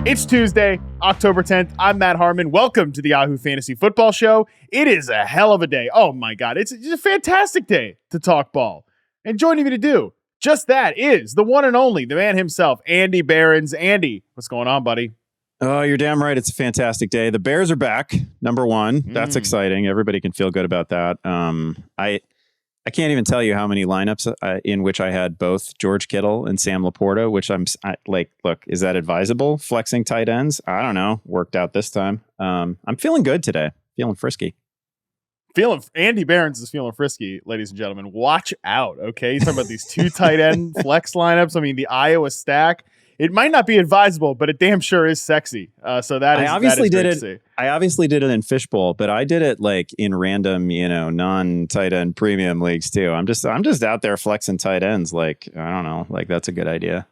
It's Tuesday, October 10th. I'm Matt Harmon. Welcome to the Yahoo Fantasy Football Show. It is a hell of a day. Oh my God, it's a fantastic day to talk ball. And joining me to do just that is the one and only, the man himself, Andy Behrens. Andy, what's going on, buddy? Oh, you're damn right. It's a fantastic day. The Bears are back. Number one. That's exciting. Everybody can feel good about that. I can't even tell you how many lineups in which I had both George Kittle and Sam Laporta, which look, is that advisable? Flexing tight ends? I don't know. Worked out this time. I'm feeling good today. Feeling frisky. Andy Behrens is feeling frisky, ladies and gentlemen. Watch out, okay? He's talking about these two tight end flex lineups. I mean, the Iowa stack. It might not be advisable, but it damn sure is sexy. So that is, I obviously did it. I obviously did it in Fishbowl, but I did it like in random, non-tight end premium leagues too. I'm just out there flexing tight ends. Like, I don't know, like that's a good idea.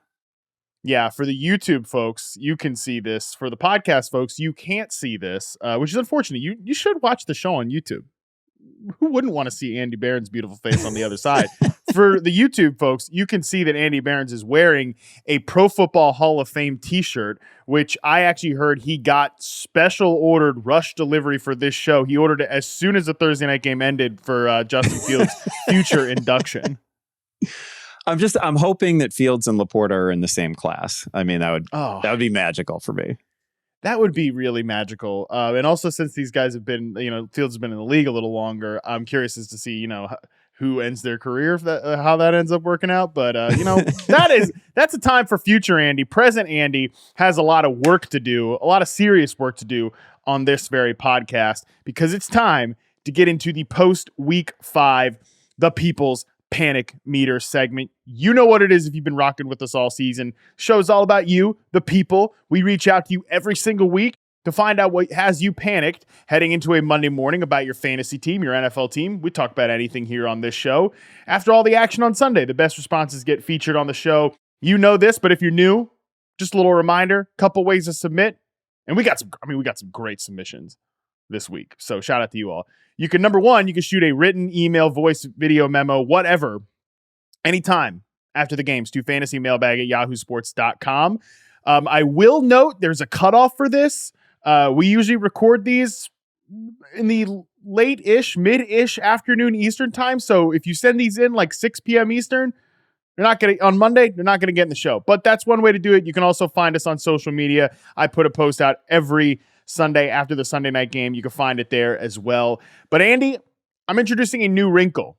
Yeah, for the YouTube folks, you can see this. For the podcast folks, you can't see this, which is unfortunate. You should watch the show on YouTube. Who wouldn't want to see Andy Behrens' beautiful face on the other side? For the YouTube folks, you can see that Andy Behrens is wearing a Pro Football Hall of Fame t-shirt, which I actually heard he got special ordered rush delivery for this show. He ordered it as soon as the Thursday night game ended for Justin Fields' future induction. I'm hoping that Fields and Laporta are in the same class. I mean, that would be magical for me. That would be really magical. And also, since these guys have been, Fields has been in the league a little longer, I'm curious as to see, who ends their career, how that ends up working out. But, that's a time for future Andy. Present Andy has a lot of work to do, a lot of serious work to do on this very podcast, because it's time to get into the post-week 5, the People's Panic Meter segment. You know what it is if you've been rocking with us all season. Show's all about you, the people. We reach out to you every single week to find out what has you panicked heading into a Monday morning about your fantasy team, your NFL team. We talk about anything here on this show. After all the action on Sunday, the best responses get featured on the show. You know this, but if you're new, just a little reminder, couple ways to submit. And we got some great submissions this week. So shout out to you all. You can, number one, you can shoot a written email, voice, video memo, whatever, anytime after the games to fantasymailbag@yahoosports.com. I will note there's a cutoff for this. We usually record these in the late-ish, mid-ish afternoon Eastern time. So if you send these in like 6 p.m. Eastern, on Monday, they're not going to get in the show. But that's one way to do it. You can also find us on social media. I put a post out every Sunday after the Sunday night game. You can find it there as well. But Andy, I'm introducing a new wrinkle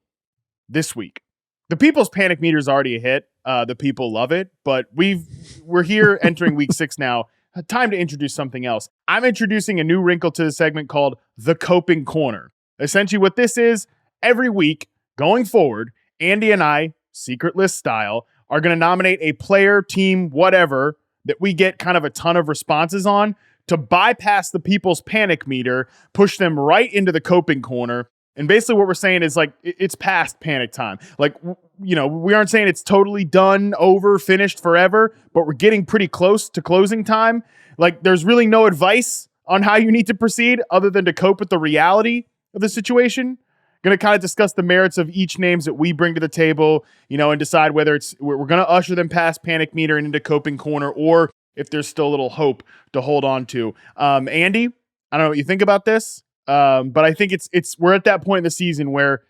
this week. The People's Panic Meter is already a hit. The people love it, but we're here entering week 6 now. Time to introduce something else. I'm introducing a new wrinkle to the segment called the Coping Corner. Essentially what this is, every week going forward, Andy and I, secret list style, are going to nominate a player, team, whatever, that we get kind of a ton of responses on, to bypass the People's Panic Meter, push them right into the Coping Corner. And basically what we're saying is like, it's past panic time. Like, we aren't saying it's totally done, over, finished forever, but we're getting pretty close to closing time. Like, there's really no advice on how you need to proceed other than to cope with the reality of the situation. Going to kind of discuss the merits of each names that we bring to the table, and decide whether we're going to usher them past Panic Meter and into Coping Corner, or if there's still a little hope to hold on to. Andy, I don't know what you think about this, but I think we're at that point in the season where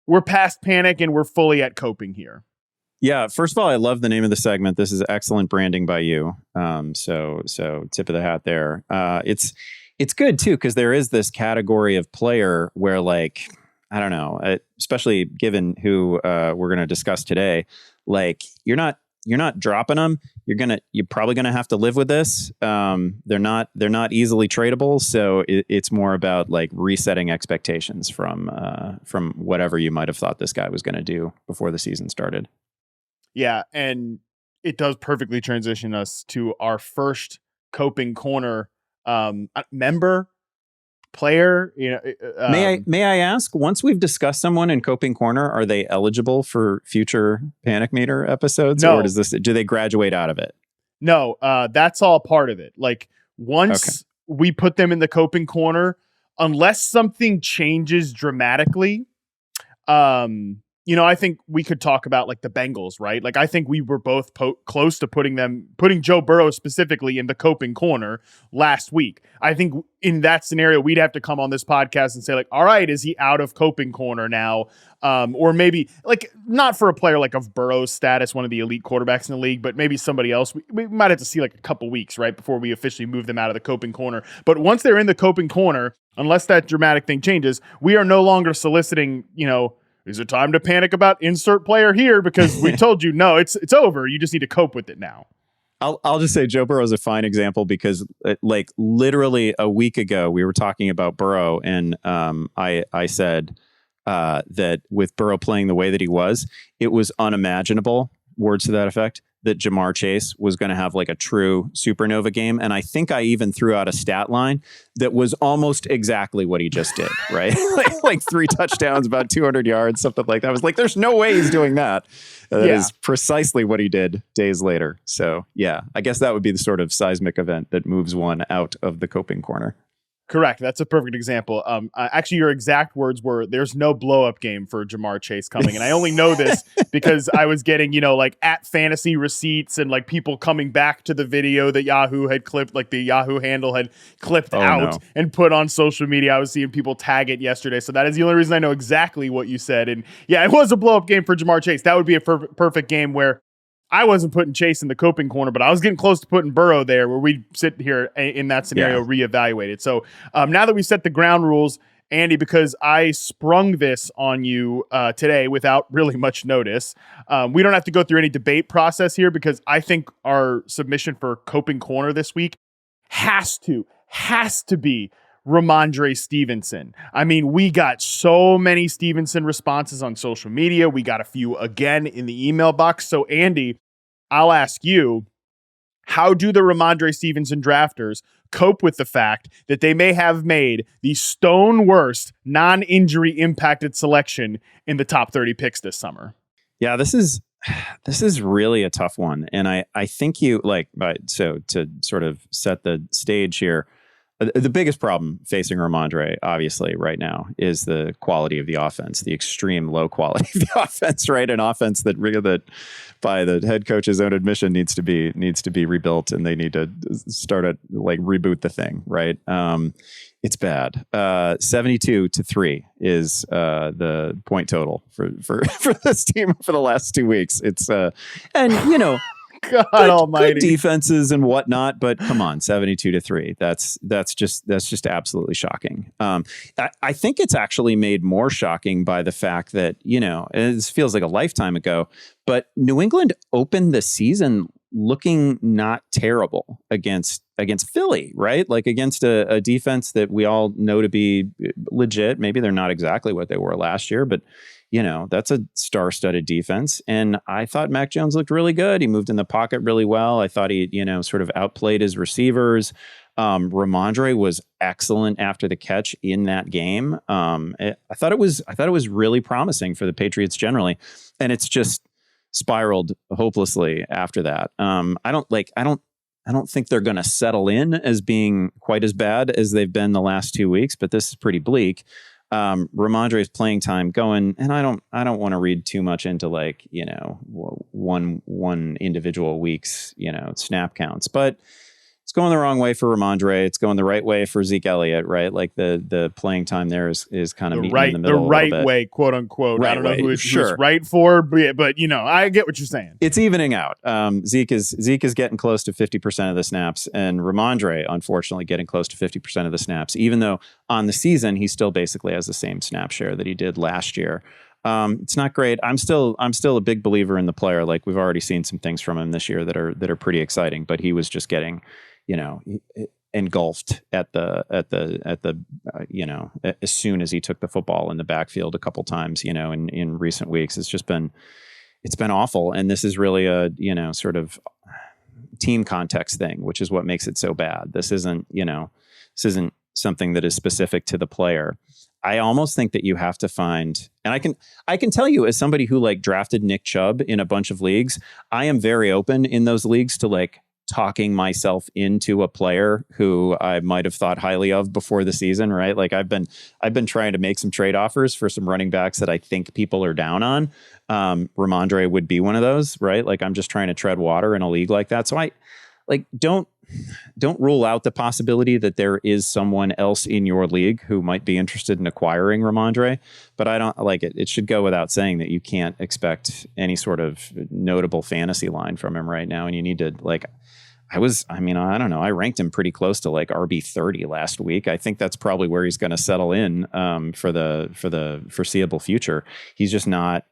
we're past panic and we're fully at coping here. Yeah, first of all, I love the name of the segment. This is excellent branding by you. So tip of the hat there. It's good too, because there is this category of player where, like, I don't know, especially given who we're going to discuss today, like you're not dropping them. You're probably gonna have to live with this. They're not easily tradable. So it's more about like resetting expectations from whatever you might have thought this guy was going to do before the season started. Yeah, and it does perfectly transition us to our first Coping Corner member, player. May I ask, once we've discussed someone in Coping Corner, are they eligible for future Panic Meter episodes? No. Or do they graduate out of it? No, that's all part of it. Like, once we put them in the Coping Corner, unless something changes dramatically, I think we could talk about like the Bengals, right? Like I think we were both close to putting Joe Burrow specifically in the coping corner last week. I think in that scenario, we'd have to come on this podcast and say like, all right, is he out of coping corner now? Or maybe like not for a player like of Burrow's status, one of the elite quarterbacks in the league, but maybe somebody else. We might have to see like a couple weeks, right, before we officially move them out of the coping corner. But once they're in the coping corner, unless that dramatic thing changes, we are no longer soliciting, is it time to panic about insert player here? Because we told you, no, it's over. You just need to cope with it now. I'll just say Joe Burrow is a fine example because like literally a week ago, we were talking about Burrow and I said that with Burrow playing the way that he was, it was unimaginable, words to that effect, that Jamar Chase was going to have like a true supernova game. And I think I even threw out a stat line that was almost exactly what he just did, right? like 3 touchdowns, about 200 yards, something like that. I was like, there's no way he's doing that. That is precisely what he did days later. So yeah, I guess that would be the sort of seismic event that moves one out of the coping corner. Correct. That's a perfect example. Actually, your exact words were, there's no blow-up game for Jamar Chase coming. And I only know this because I was getting, like at fantasy receipts and like people coming back to the video that Yahoo had clipped, like the Yahoo handle had clipped out and put on social media. I was seeing people tag it yesterday. So that is the only reason I know exactly what you said. And yeah, it was a blow-up game for Jamar Chase. That would be a perfect game where I wasn't putting Chase in the coping corner, but I was getting close to putting Burrow there where we'd sit here in that scenario, reevaluate it. So now that we set the ground rules, Andy, because I sprung this on you today without really much notice, we don't have to go through any debate process here because I think our submission for coping corner this week has to be Rhamondre Stevenson. I mean, we got so many Stevenson responses on social media. We got a few again in the email box. So, Andy, I'll ask you, how do the Rhamondre Stevenson drafters cope with the fact that they may have made the stone worst non-injury impacted selection in the top 30 picks this summer? Yeah, this is really a tough one. And I think so to sort of set the stage here, the biggest problem facing Rhamondre, obviously, right now is the quality of the offense, the extreme low quality of the offense, right? An offense that by the head coach's own admission needs to be rebuilt, and they need to start reboot the thing, right? It's bad. 72-3 is the point total for this team for the last 2 weeks. It's God almighty. Good defenses and whatnot, but come on, 72-3. That's just absolutely shocking. I think it's actually made more shocking by the fact that, it feels like a lifetime ago, but New England opened the season looking not terrible against Philly, right? Like against a defense that we all know to be legit. Maybe they're not exactly what they were last year, but that's a star-studded defense. And I thought Mac Jones looked really good. He moved in the pocket really well. I thought he, sort of outplayed his receivers. Rhamondre was excellent after the catch in that game. I thought it was really promising for the Patriots generally. And it's just spiraled hopelessly after that. I don't think they're going to settle in as being quite as bad as they've been the last 2 weeks, but this is pretty bleak. Rhamondre's playing time going, and I don't want to read too much into one individual week's snap counts, but it's going the wrong way for Rhamondre. It's going the right way for Zeke Elliott, right? Like the playing time there is kind of meeting in the middle. The right way, quote unquote. Right I don't know way. who it's Sure. right for, but I get what you're saying. It's evening out. Zeke is getting close to 50% of the snaps, and Rhamondre, unfortunately, getting close to 50% of the snaps, even though on the season he still basically has the same snap share that he did last year. It's not great. I'm still a big believer in the player. Like we've already seen some things from him this year that are pretty exciting, but he was just getting engulfed at the as soon as he took the football in the backfield a couple times, in recent weeks. It's been awful. And this is really a, sort of team context thing, which is what makes it so bad. This isn't something that is specific to the player. I almost think that you have to find, and I can tell you as somebody who drafted Nick Chubb in a bunch of leagues, I am very open in those leagues to talking myself into a player who I might have thought highly of before the season, right? Like I've been trying to make some trade offers for some running backs that I think people are down on. Rhamondre would be one of those, right? Like I'm just trying to tread water in a league like that. So I like don't rule out the possibility that there is someone else in your league who might be interested in acquiring Rhamondre, but I don't like it. It should go without saying that you can't expect any sort of notable fantasy line from him right now. And you need to like, I don't know. I ranked him pretty close to like RB 30 last week. I think that's probably where he's going to settle in for the foreseeable future. He's just not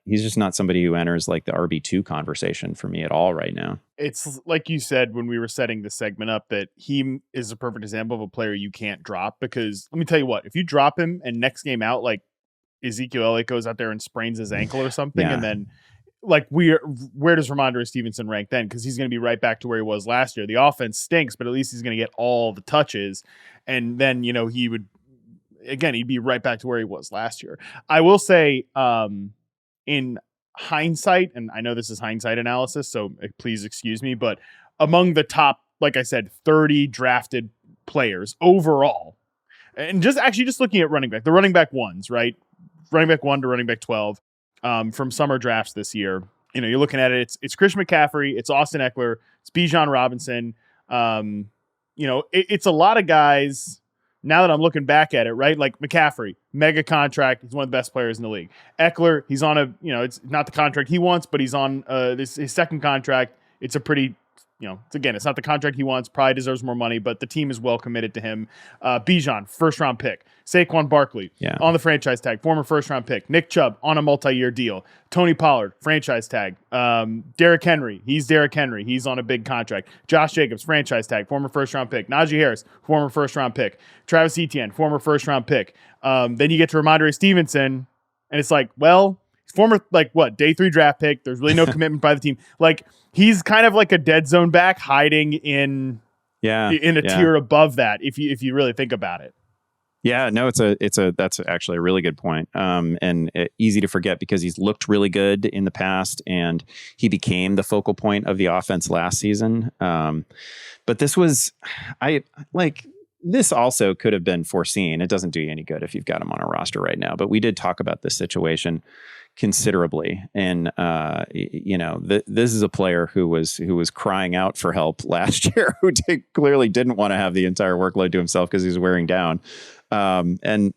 somebody who enters like the RB2 conversation for me at all right now. It's like you said when we were setting the segment up that he is a perfect example of a player you can't drop, because let me tell you what, if you drop him and next game out, like Ezekiel Elliott goes out there and sprains his ankle or something, and then like where does Rhamondre Stevenson rank then? Because he's going to be right back to where he was last year. The offense stinks, but at least he's going to get all the touches. And then, he'd be right back to where he was last year. I will say in hindsight, and I know this is hindsight analysis, so please excuse me, but among the top, like I said, 30 drafted players overall, and just looking at running back, the running back ones, right? Running back 1 to running back 12. From summer drafts this year, you're looking at it. It's Christian McCaffrey, it's Austin Eckler, it's Bijan Robinson. It's a lot of guys. Now that I'm looking back at it, right? Like McCaffrey, mega contract. He's one of the best players in the league. Eckler, he's on it's not the contract he wants, but he's on his second contract. It's a pretty, it's not the contract he wants. Probably deserves more money, but the team is well committed to him. Bijan, first round pick. Saquon Barkley on the franchise tag, former first round pick. Nick Chubb on a multi-year deal. Tony Pollard, franchise tag. Derrick Henry, he's on a big contract. Josh Jacobs, franchise tag, former first round pick. Najee Harris, former first round pick. Travis Etienne, former first round pick. Then you get to Rhamondre Stevenson, and it's like, well, former day 3 draft pick. There's really no commitment by the team. Like he's kind of like a dead zone back hiding in a tier above that. If you really think about it. Yeah, no, that's actually a really good point. And easy to forget because he's looked really good in the past and he became the focal point of the offense last season. But this also could have been foreseen. It doesn't do you any good if you've got him on a roster right now, but we did talk about this situation considerably. And, this is a player who was crying out for help last year, who clearly didn't want to have the entire workload to himself because he was wearing down. And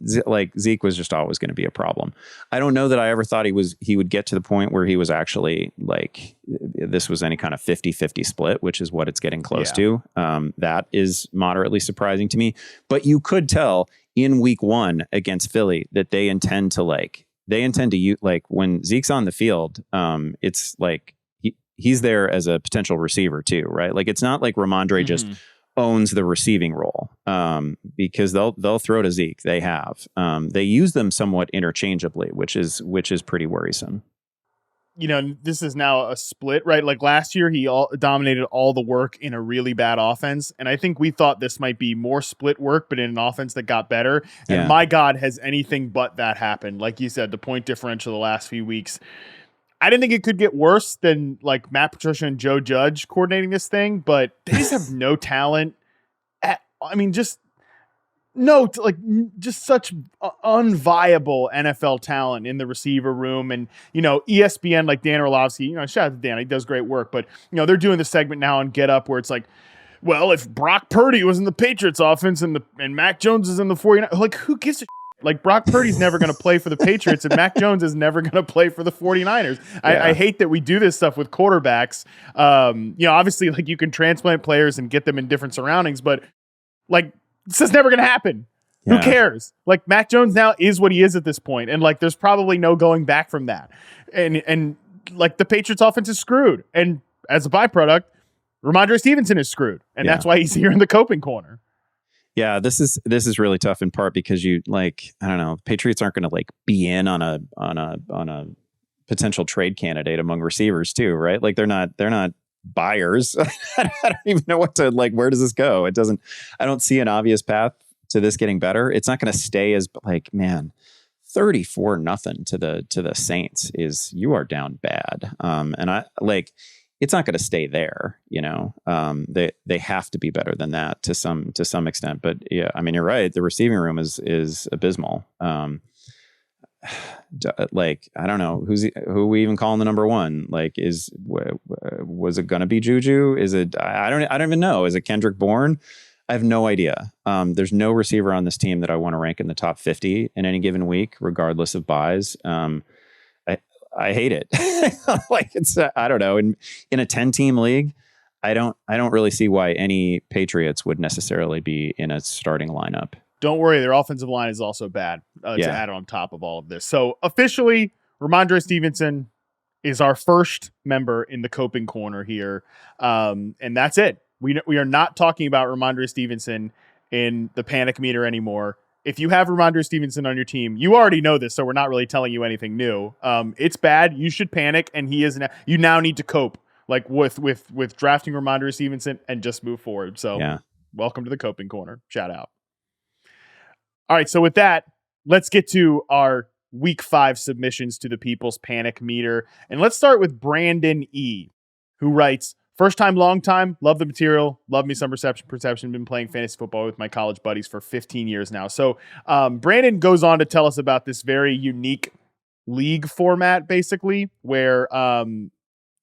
Zeke was just always going to be a problem. I don't know that I ever thought he would get to the point where he was actually like, this was any kind of 50-50 split, which is what it's getting close to. That is moderately surprising to me, but you could tell in week 1 against Philly that they intend to use, like when Zeke's on the field, it's like he's there as a potential receiver too, right? Like it's not like Rhamondre just owns the receiving role because they'll throw to Zeke. They have they use them somewhat interchangeably, which is pretty worrisome. This is now a split, right? Like last year, he dominated all the work in a really bad offense. And I think we thought this might be more split work, but in an offense that got better. And my God, has anything but that happened. Like you said, the point differential the last few weeks, I didn't think it could get worse than like Matt Patricia and Joe Judge coordinating this thing, but they just have no talent. Just such unviable NFL talent in the receiver room. And, ESPN, like Dan Orlovsky, shout out to Dan, he does great work, but, they're doing the segment now on Get Up where it's like, well, if Brock Purdy was in the Patriots offense and Mac Jones is in the 49ers, like who gives a shit? Like Brock Purdy's never going to play for the Patriots and Mac Jones is never going to play for the 49ers. I hate that we do this stuff with quarterbacks. Obviously like you can transplant players and get them in different surroundings, but like, this is never going to happen. Yeah. Who cares? Like Mac Jones now is what he is at this point. And like, there's probably no going back from that. And like the Patriots offense is screwed. And as a byproduct, Rhamondre Stevenson is screwed. And that's why he's here in the coping corner. Yeah, this is really tough in part because you like, I don't know, Patriots aren't going to like be in on a potential trade candidate among receivers too, right? Like they're not buyers. I don't even know where does this go? I don't see an obvious path to this getting better. It's not going to stay as like, man, 34-0 to the Saints is, you are down bad. And I like, it's not going to stay there. They have to be better than that to some extent. But yeah, I mean, you're right. The receiving room is abysmal. Like, I don't know who we even calling the number one. Like, was it going to be Juju? Is it? I don't even know. Is it Kendrick Bourne? I have no idea. There's no receiver on this team that I want to rank in the top 50 in any given week, regardless of buys. I hate it. Like, it's I don't know. In a 10-team league, I don't really see why any Patriots would necessarily be in a starting lineup. Don't worry, their offensive line is also bad to add on top of all of this. So officially, Rhamondre Stevenson is our first member in the coping corner here. And that's it. We are not talking about Rhamondre Stevenson in the panic meter anymore. If you have Rhamondre Stevenson on your team, you already know this, so we're not really telling you anything new. It's bad. You should panic, and you now need to cope like with drafting Rhamondre Stevenson and just move forward. So Welcome to the coping corner. Shout out. All right, so with that, let's get to our week 5 submissions to the People's Panic Meter. And let's start with Brandon E., who writes, first time, long time, love the material, love me some perception, been playing fantasy football with my college buddies for 15 years now. So Brandon goes on to tell us about this very unique league format, basically, where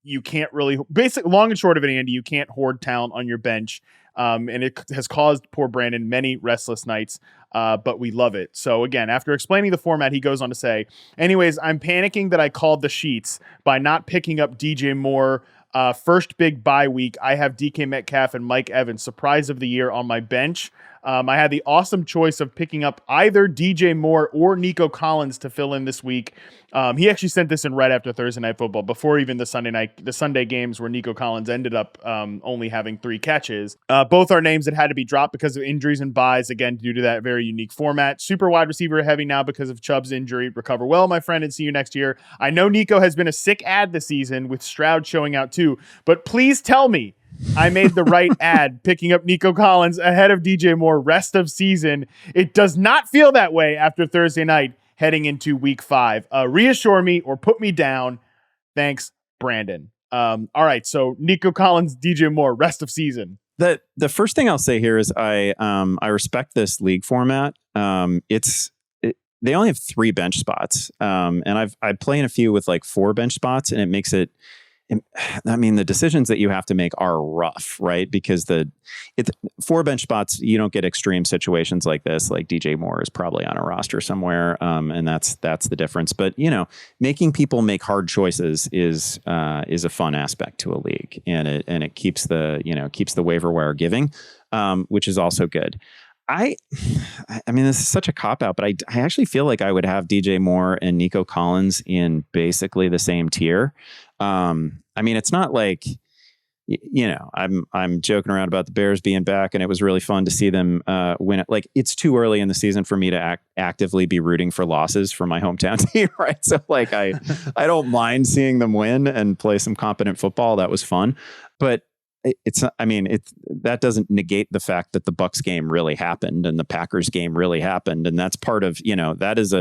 you can't really, long and short of it, Andy, you can't hoard talent on your bench. And it has caused poor Brandon many restless nights, but we love it. So again, after explaining the format, he goes on to say, anyways, I'm panicking that I called the sheets by not picking up DJ Moore. First big bye week, I have DK Metcalf and Mike Evans, surprise of the year, on my bench. I had the awesome choice of picking up either DJ Moore or Nico Collins to fill in this week. He actually sent this in right after Thursday Night Football, before even the Sunday games where Nico Collins ended up only having 3 catches. Both are names that had to be dropped because of injuries and buys, again, due to that very unique format. Super wide receiver heavy now because of Chubb's injury. Recover well, my friend, and see you next year. I know Nico has been a sick ad this season, with Stroud showing out too, but please tell me I made the right ad picking up Nico Collins ahead of DJ Moore rest of season. It does not feel that way after Thursday night heading into week 5. Reassure me or put me down. Thanks, Brandon. All right, so Nico Collins, DJ Moore, rest of season. The first thing I'll say here is I respect this league format. They only have 3 bench spots, and I play in a few with like 4 bench spots, and it makes it. I mean, the decisions that you have to make are rough, right? Because 4 bench spots, you don't get extreme situations like this. Like DJ Moore is probably on a roster somewhere, and that's the difference. But making people make hard choices is a fun aspect to a league, and it keeps the waiver wire giving, which is also good. I mean, this is such a cop-out, but I actually feel like I would have DJ Moore and Nico Collins in basically the same tier. I mean, it's not like, I'm joking around about the Bears being back, and it was really fun to see them win it. Like, it's too early in the season for me to actively be rooting for losses for my hometown team, right? So, like, I don't mind seeing them win and play some competent football. That was fun. But that doesn't negate the fact that the Bucs game really happened and the Packers game really happened. And that's part of, that is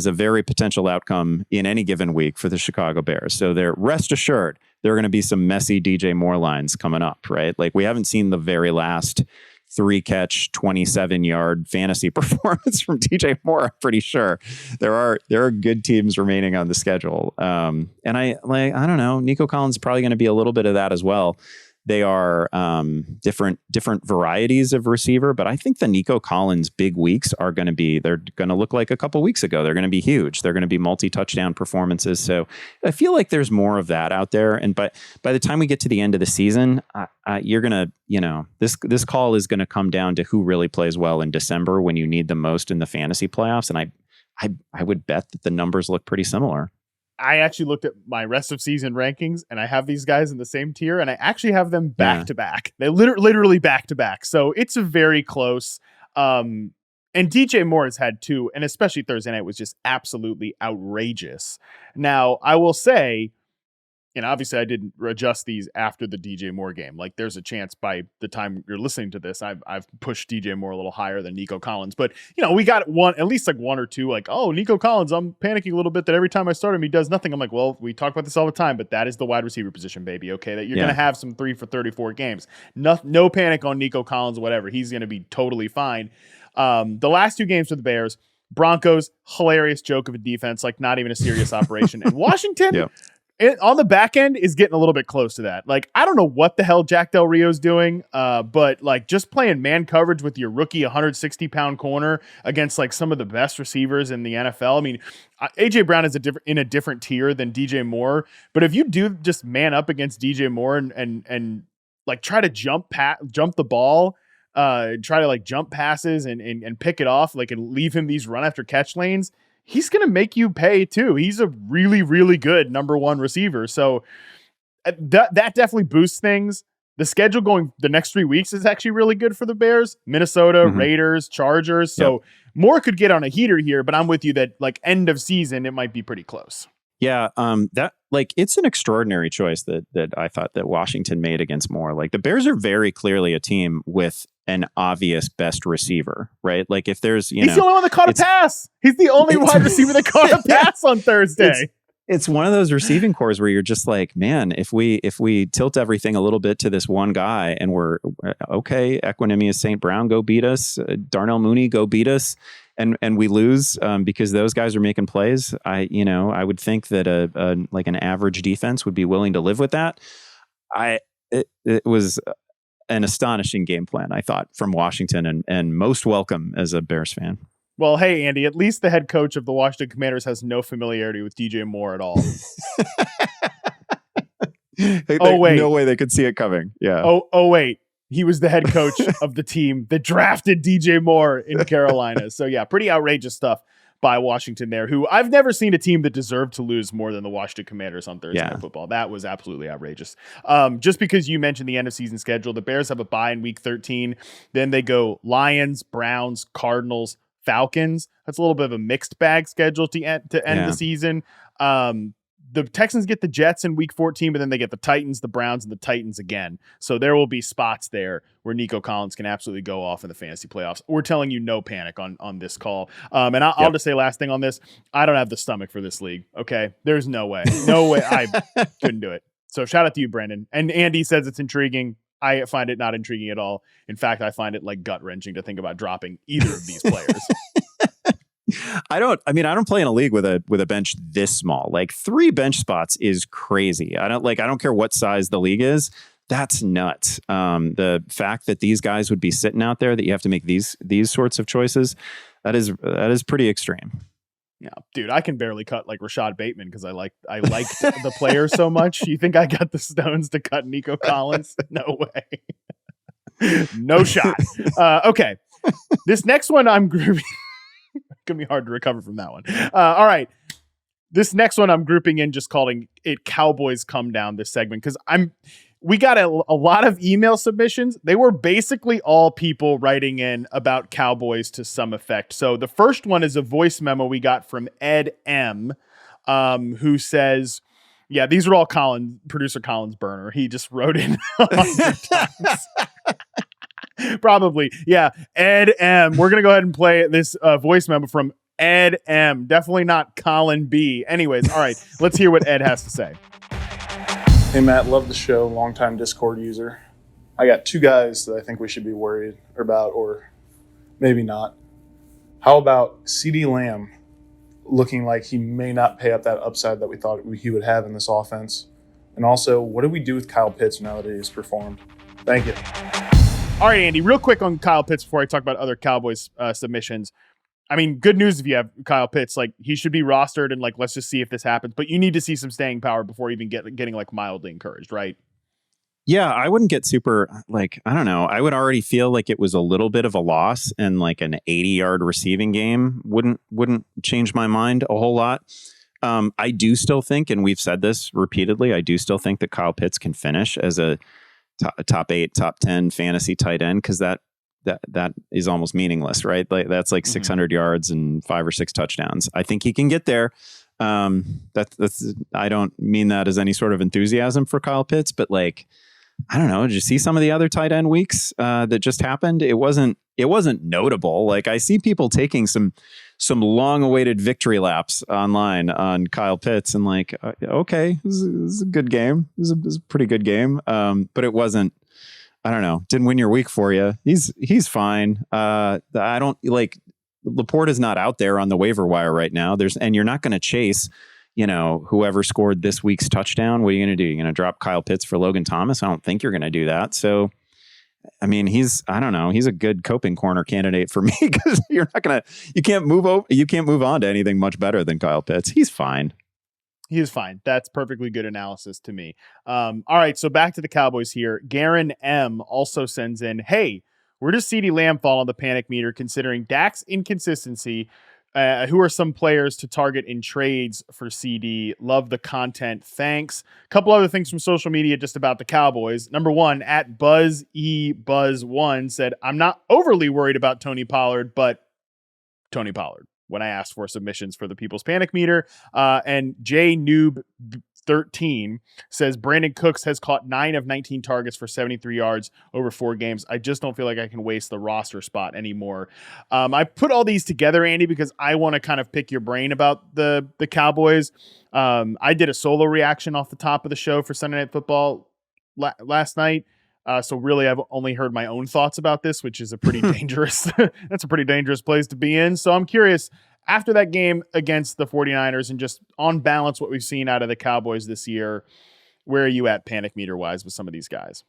a very potential outcome in any given week for the Chicago Bears. So rest assured, there are going to be some messy DJ Moore lines coming up, right? Like, we haven't seen the very last 3-catch, 27-yard fantasy performance from DJ Moore. I'm pretty sure there are good teams remaining on the schedule. And I don't know, Nico Collins is probably going to be a little bit of that as well. They are different varieties of receiver, but I think the Nico Collins big weeks they're going to look like a couple weeks ago. They're going to be huge. They're going to be multi-touchdown performances. So I feel like there's more of that out there. And by the time we get to the end of the season, you're going to, this call is going to come down to who really plays well in December when you need them most in the fantasy playoffs. And I would bet that the numbers look pretty similar. I actually looked at my rest of season rankings, and I have these guys in the same tier, and I actually have them back to back. They literally back to back. So it's very close. And DJ Moore has had 2, and especially Thursday night was just absolutely outrageous. Now, I will say, and obviously I didn't adjust these after the DJ Moore game. Like there's a chance by the time you're listening to this, I've pushed DJ Moore a little higher than Nico Collins. But we got at least like one or two, like, oh, Nico Collins, I'm panicking a little bit that every time I start him, he does nothing. I'm like, well, we talk about this all the time, but that is the wide receiver position, baby. Okay, that you're gonna have some 3 for 34 games. No panic on Nico Collins, whatever. He's gonna be totally fine. The last 2 games for the Bears, Broncos, hilarious joke of a defense, like not even a serious operation. And Washington, on the back end, is getting a little bit close to that. Like, I don't know what the hell Jack Del Rio's doing, but like just playing man coverage with your rookie 160-pound corner against like some of the best receivers in the NFL. I mean, AJ Brown is in a different tier than DJ Moore, but if you do just man up against DJ Moore and like try to jump the ball, try to like jump passes and pick it off, like, and leave him these run after catch lanes, he's going to make you pay too. He's a really, really good number 1 receiver. So that definitely boosts things. The schedule going the next 3 weeks is actually really good for the Bears. Minnesota, Raiders, Chargers. So Moore could get on a heater here, but I'm with you that like end of season, it might be pretty close. Yeah, that like it's an extraordinary choice that I thought that Washington made against Moore. Like the Bears are very clearly a team with an obvious best receiver, right? Like if there's, he's the only one that caught a pass. He's the only wide receiver that caught a pass on Thursday. It's one of those receiving cores where you're just like, man, if we tilt everything a little bit to this one guy and we're okay, Equanimous St. Brown, go beat us. Darnell Mooney, go beat us. And we lose because those guys are making plays. I would think that like an average defense would be willing to live with that. It was an astonishing game plan, I thought, from Washington and most welcome as a Bears fan. Well, hey, Andy, at least the head coach of the Washington Commanders has no familiarity with DJ Moore at all. Wait. No way they could see it coming. Yeah. Oh, wait. He was the head coach of the team that drafted DJ Moore in Carolina. So, yeah, pretty outrageous stuff by Washington there, who I've never seen a team that deserved to lose more than the Washington Commanders on Thursday Night Football. That was absolutely outrageous. Just because you mentioned the end of season schedule, the Bears have a bye in week 13. Then they go Lions, Browns, Cardinals, Falcons. That's a little bit of a mixed bag schedule to end the season. The Texans get the Jets in week 14, but then they get the Titans, the Browns, and the Titans again. So there will be spots there where Nico Collins can absolutely go off in the fantasy playoffs. We're telling you no panic on this call. And I'll just say last thing on this. I don't have the stomach for this league. Okay. There's no way. No way. I couldn't do it. So shout out to you, Brendan. And Andy says it's intriguing. I find it not intriguing at all. In fact, I find it like gut wrenching to think about dropping either of these players. I don't play in a league with a bench this small. Like 3 bench spots is crazy. I don't care what size the league is. That's nuts. The fact that these guys would be sitting out there, that you have to make these sorts of choices, that is pretty extreme. Yeah, dude, I can barely cut like Rashad Bateman because I liked the player so much. You think I got the stones to cut Nico Collins? No way. No shot. Okay. This next one I'm grouping. Gonna be hard to recover from that one. All right. This next one I'm grouping in, just calling it Cowboys Come Down, this segment, because we got a lot of email submissions. They were basically all people writing in about Cowboys to some effect. So the first one is a voice memo we got from Ed M, who says, yeah, these are all producer Colin's burner. He just wrote in 100 times. Probably. Yeah. Ed M. We're going to go ahead and play this voice memo from Ed M. Definitely not Colin B. Anyways. All right. Let's hear what Ed has to say. Hey, Matt. Love the show. Longtime Discord user. I got 2 guys that I think we should be worried about, or maybe not. How about CeeDee Lamb looking like he may not pay up that upside that we thought he would have in this offense? And also, what do we do with Kyle Pitts now that he's performed? Thank you. All right, Andy, real quick on Kyle Pitts before I talk about other Cowboys submissions. I mean, good news if you have Kyle Pitts. Like, he should be rostered, and like, let's just see if this happens. But you need to see some staying power before even getting like mildly encouraged, right? Yeah, I wouldn't get super, like, I don't know. I would already feel like it was a little bit of a loss, and like an 80-yard receiving game wouldn't change my mind a whole lot. I do still think, and we've said this repeatedly, I do still think that Kyle Pitts can finish as a top 8, top 10 fantasy tight end, because that is almost meaningless, right? Like that's like 600 yards and 5 or 6 touchdowns. I think he can get there. That's I don't mean that as any sort of enthusiasm for Kyle Pitts, but like, I don't know. Did you see some of the other tight end weeks that just happened? It wasn't notable. Like, I see people taking some long awaited victory laps online on Kyle Pitts, and like, okay, this is a good game. This is a pretty good game. But it wasn't. I don't know. Didn't win your week for you. He's fine. I don't like. Laporte is not out there on the waiver wire right now. And you're not going to chase, whoever scored this week's touchdown. What are you going to do? You're going to drop Kyle Pitts for Logan Thomas? I don't think you're going to do that. So, I mean, I don't know. He's a good coping corner candidate for me, because you can't move on to anything much better than Kyle Pitts. He's fine. He is fine. That's perfectly good analysis to me. All right. So back to the Cowboys here. Garen M also sends in, hey, where does CeeDee Lamb fall on the panic meter considering Dak's inconsistency? Who are some players to target in trades for CeeDee? Love the content. Thanks. A couple other things from social media just about the Cowboys. Number one, at BuzzEBuzz1 said, I'm not overly worried about Tony Pollard, but Tony Pollard, when I asked for submissions for the People's Panic Meter. And JNoob13 says Brandon Cooks has caught 9 of 19 targets for 73 yards over 4 games. I just don't feel like I can waste the roster spot anymore. I put all these together, Andy, because I want to kind of pick your brain about the Cowboys. I did a solo reaction off the top of the show for Sunday Night Football last night. So really, I've only heard my own thoughts about this, which is a pretty dangerous, that's a pretty dangerous place to be in. So I'm curious, after that game against the 49ers and just on balance, what we've seen out of the Cowboys this year, where are you at panic meter wise with some of these guys?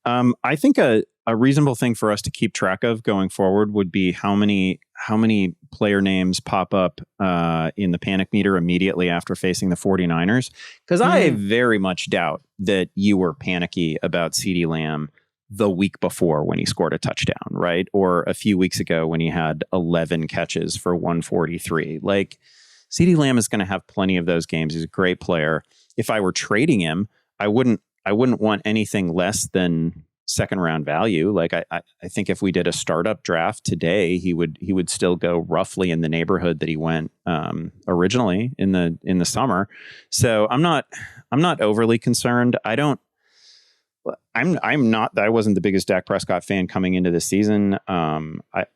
I think a reasonable thing for us to keep track of going forward would be how many player names pop up in the panic meter immediately after facing the 49ers. Because I very much doubt that you were panicky about CeeDee Lamb the week before when he scored a touchdown, right? Or a few weeks ago when he had 11 catches for 143. Like, CeeDee Lamb is going to have plenty of those games. He's a great player. If I were trading him, I wouldn't want anything less than second round value. Like, I think if we did a startup draft today, he would still go roughly in the neighborhood that he went originally in the summer. So I'm not overly concerned. I wasn't the biggest Dak Prescott fan coming into this season. I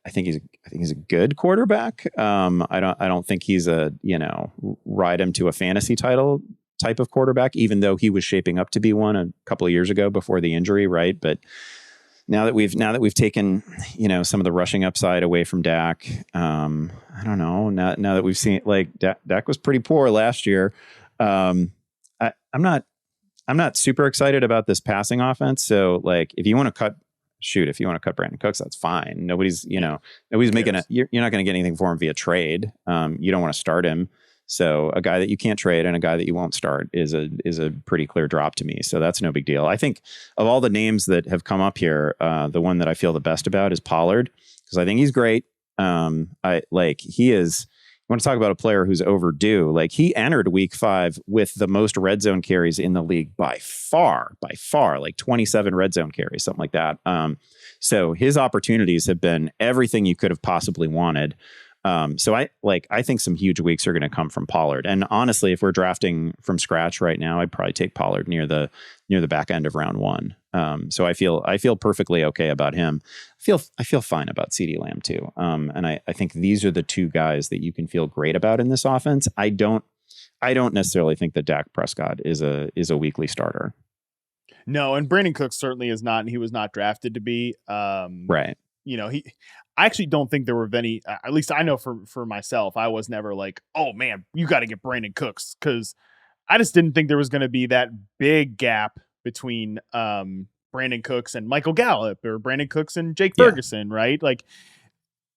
think he's a good quarterback. I don't think he's a, ride him to a fantasy title type of quarterback, even though he was shaping up to be one a couple of years ago before the injury, right? But now that we've taken, some of the rushing upside away from Dak, I don't know. Now that we've seen, like, Dak was pretty poor last year. I'm not super excited about this passing offense. So, like, if you want to cut Brandon Cooks, that's fine. Nobody's making it. You're not going to get anything for him via trade. You don't want to start him. So a guy that you can't trade and a guy that you won't start is a pretty clear drop to me. So that's no big deal. I think of all the names that have come up here, the one that I feel the best about is Pollard, because I think he's great. He is. You want to talk about a player who's overdue? Like, he entered week 5 with the most red zone carries in the league by far, like 27 red zone carries, something like that. So his opportunities have been everything you could have possibly wanted. So I think some huge weeks are going to come from Pollard. And honestly, if we're drafting from scratch right now, I'd probably take Pollard near the back end of round 1. So I feel perfectly okay about him. I feel fine about CeeDee Lamb too. And I think these are the two guys that you can feel great about in this offense. I don't necessarily think that Dak Prescott is a weekly starter. No, and Brandon Cooks certainly is not, and he was not drafted to be. Right. I actually don't think there were any, at least I know for myself, I was never like, oh man, you got to get Brandon Cooks, because I just didn't think there was going to be that big gap between Brandon Cooks and Michael Gallup, or Brandon Cooks and Jake Ferguson, right? Like,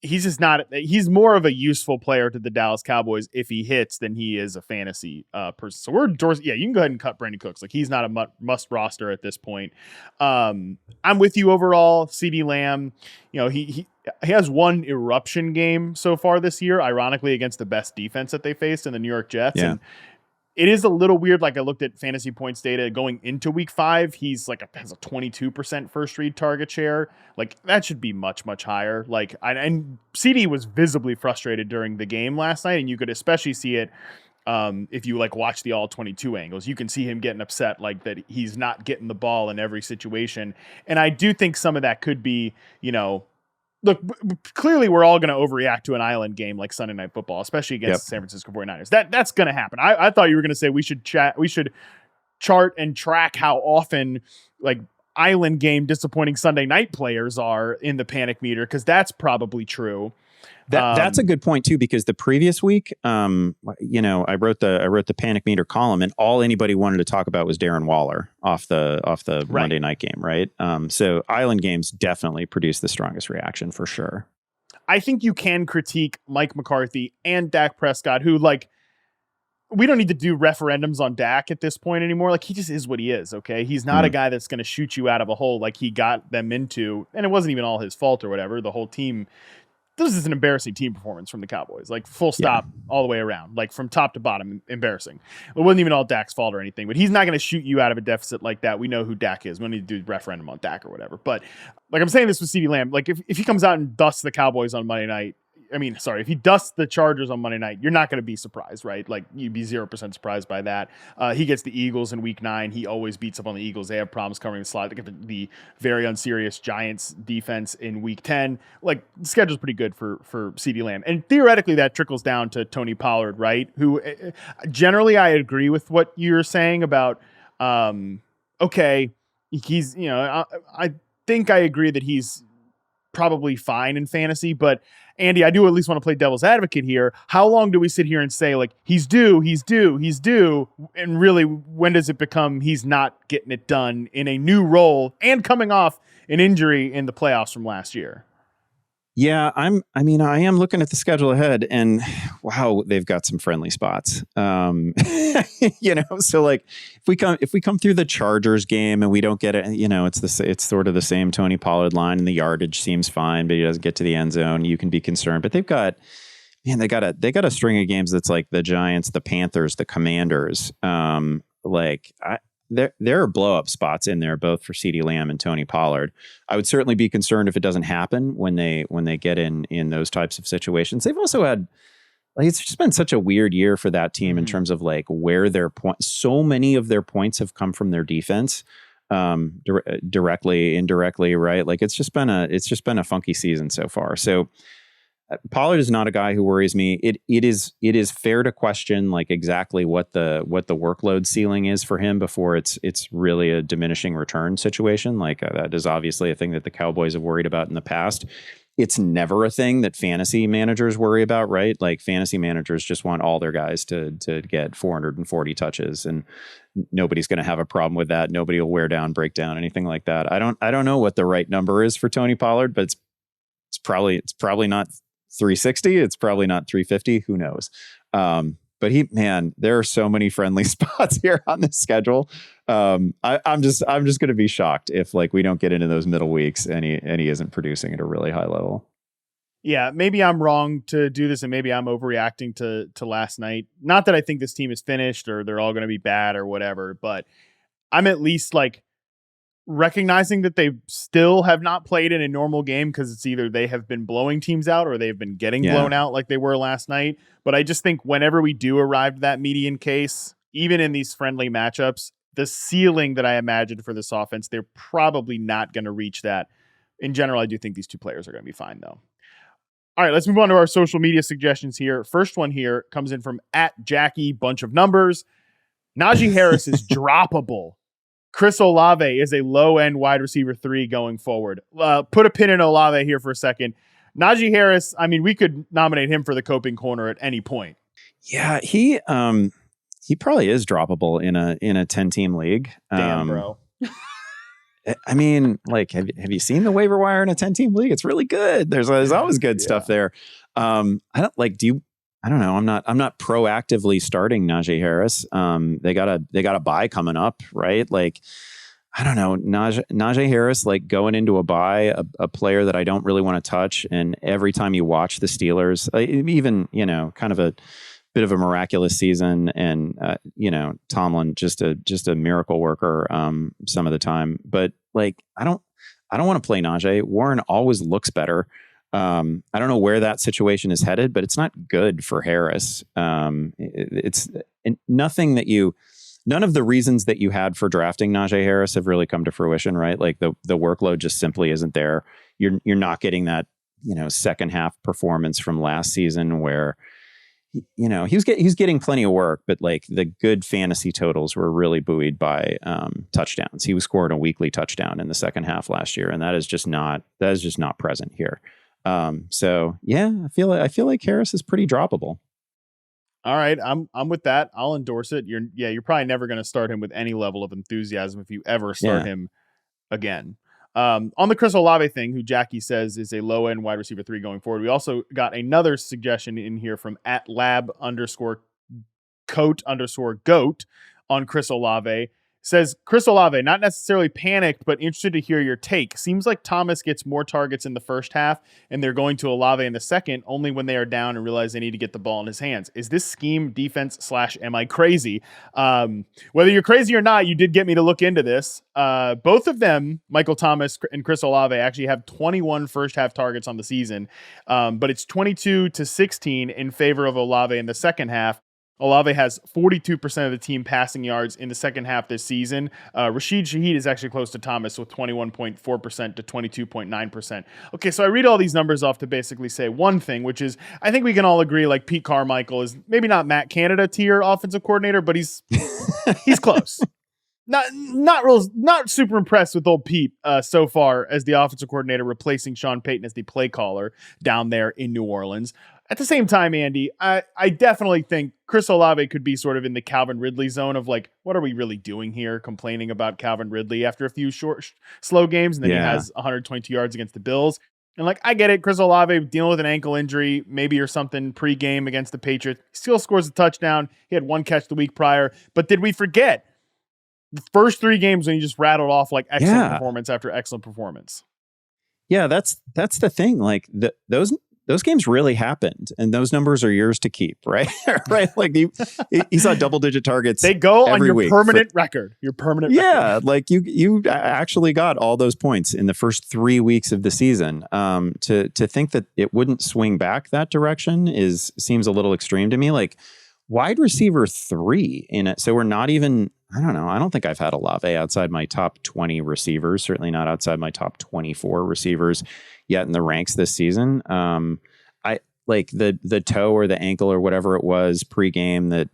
he's just not, he's more of a useful player to the Dallas Cowboys if he hits than he is a fantasy person. So you can go ahead and cut Brandon Cooks. Like, he's not a must roster at this point. I'm with you overall. CeeDee Lamb, he has one eruption game so far this year, ironically, against the best defense that they faced in the New York Jets. Yeah. And it is a little weird. Like, I looked at fantasy points data going into week 5. He's has a 22% first read target share. Like, that should be much, much higher. Like, and CeeDee was visibly frustrated during the game last night, and you could especially see it If you like watch the all 22 angles, you can see him getting upset like that he's not getting the ball in every situation. And I do think some of that could be, look, clearly we're all going to overreact to an island game like Sunday Night Football, especially against the San Francisco 49ers. That's going to happen. I thought you were going to say we should chart and track how often like island game disappointing Sunday night players are in the panic meter, because that's probably true. That's a good point too, because the previous week, I wrote the panic meter column, and all anybody wanted to talk about was Darren Waller off the right. Monday night game, right? So island games definitely produce the strongest reaction for sure. I think you can critique Mike McCarthy and Dak Prescott, who like, we don't need to do referendums on Dak at this point anymore. Like, he just is what he is. Okay. He's not a guy that's going to shoot you out of a hole like he got them into. And it wasn't even all his fault or whatever. The whole team. This is an embarrassing team performance from the Cowboys, like full stop all the way around, like from top to bottom, embarrassing. It wasn't even all Dak's fault or anything, but he's not going to shoot you out of a deficit like that. We know who Dak is. We don't need to do referendum on Dak or whatever. But like I'm saying this with CeeDee Lamb, like if he comes out and dusts the Cowboys on Monday night, if he dusts the Chargers on Monday night, you're not going to be surprised, right? Like you'd be 0% surprised by that. He gets the Eagles in week 9. He always beats up on the Eagles. They have problems covering the slot. They get the very unserious Giants defense in week 10. Like the schedule's pretty good for CeeDee Lamb. And theoretically that trickles down to Tony Pollard, right? Who generally I agree with what you're saying about, he's, I think I agree that he's probably fine in fantasy, but Andy, I do at least want to play devil's advocate here. How long do we sit here and say like he's due, and really when does it become he's not getting it done in a new role and coming off an injury in the playoffs from last year? Yeah, I am looking at the schedule ahead, and wow, they've got some friendly spots. So like if we come through the Chargers game and we don't get it, it's sort of the same Tony Pollard line, and the yardage seems fine, but he doesn't get to the end zone. You can be concerned, but they got a string of games that's like the Giants, the Panthers, the Commanders. There are blow up spots in there, both for CeeDee Lamb and Tony Pollard. I would certainly be concerned if it doesn't happen when they get in those types of situations. They've also had, like, it's just been such a weird year for that team in terms of like where their points. So many of their points have come from their defense, directly, indirectly, right? Like it's just been a funky season so far. So Pollard is not a guy who worries me. It is fair to question like exactly what the workload ceiling is for him before it's really a diminishing return situation. Like that is obviously a thing that the Cowboys have worried about in the past. It's never a thing that fantasy managers worry about, right? Like fantasy managers just want all their guys to get 440 touches, and nobody's going to have a problem with that. Nobody will break down, anything like that. I don't know what the right number is for Tony Pollard, but it's probably not 360. It's probably not 350. Who knows? But there are so many friendly spots here on this schedule. I'm just going to be shocked if like we don't get into those middle weeks and he isn't producing at a really high level. Yeah, maybe I'm wrong to do this, and maybe I'm overreacting to last night. Not that I think this team is finished or they're all going to be bad or whatever, but I'm at least like recognizing that they still have not played in a normal game, because it's either they have been blowing teams out or they've been getting blown out like they were last night. But I just think whenever we do arrive to that median case, even in these friendly matchups, the ceiling that I imagined for this offense, they're probably not going to reach that. In general, I do think these two players are going to be fine though. All right, let's move on to our social media suggestions here. First one here comes in from @Jackie Bunch of Numbers. Najee Harris is droppable. Chris Olave is a low-end wide receiver 3 going forward. Put a pin in Olave here for a second. Najee Harris, we could nominate him for the coping corner at any point. Yeah, he probably is droppable in a 10-team league. Damn, bro. Like, have you seen the waiver wire in a 10-team league? It's really good. There's always good stuff there. I don't know. I'm not proactively starting Najee Harris. They got a bye coming up, right? Like, I don't know. Najee Harris, like going into a bye, a player that I don't really want to touch. And every time you watch the Steelers, even, kind of a bit of a miraculous season, and, Tomlin, just a miracle worker, some of the time, but like, I don't want to play Najee. Warren always looks better. I don't know where that situation is headed, but it's not good for Harris. It's nothing that none of the reasons that you had for drafting Najee Harris have really come to fruition, right? Like the workload just simply isn't there. You're not getting that, second half performance from last season where, he's getting plenty of work, but like the good fantasy totals were really buoyed by touchdowns. He was scoring a weekly touchdown in the second half last year, and that is just not present here. So yeah, I feel like Harris is pretty droppable. All right, I'm with that. I'll endorse it. You're probably never going to start him with any level of enthusiasm if you ever start him again. On the Chris Olave thing, who Jackie says is a low end wide receiver 3 going forward. We also got another suggestion in here from @lab_coat_goat on Chris Olave. Says Chris Olave, not necessarily panicked, but interested to hear your take. Seems like Thomas gets more targets in the first half, and they're going to Olave in the second, only when they are down and realize they need to get the ball in his hands. Is this scheme defense / am I crazy? Whether you're crazy or not, you did get me to look into this. Both of them, Michael Thomas and Chris Olave, actually have 21 first half targets on the season, but it's 22-16 in favor of Olave in the second half. Olave has 42% of the team passing yards in the second half this season. Rashid Shaheed is actually close to Thomas with 21.4% to 22.9%. Okay, so I read all these numbers off to basically say one thing, which is I think we can all agree like Pete Carmichael is maybe not Matt Canada tier offensive coordinator, but he's close. Not super impressed with old Pete so far as the offensive coordinator, replacing Sean Payton as the play caller down there in New Orleans. At the same time, Andy, I definitely think Chris Olave could be sort of in the Calvin Ridley zone of like, what are we really doing here? Complaining about Calvin Ridley after a few slow games, and then he has 122 yards against the Bills. And like, I get it. Chris Olave dealing with an ankle injury, maybe or something pre-game against the Patriots. He still scores a touchdown. He had one catch the week prior. But did we forget the first 3 games when he just rattled off like excellent performance after excellent performance? Yeah, that's the thing. Like those games really happened, and those numbers are yours to keep, right? Right? Like you saw double-digit targets. They go on your week permanent record. Your permanent record. Yeah, like you actually got all those points in the first 3 weeks of the season. To think that it wouldn't swing back that direction seems a little extreme to me. Like wide receiver 3 in it, so we're not even. I don't know. I don't think I've had Olave outside my top 20 receivers. Certainly not outside my top 24 receivers yet in the ranks this season. I like the toe or the ankle or whatever it was pregame that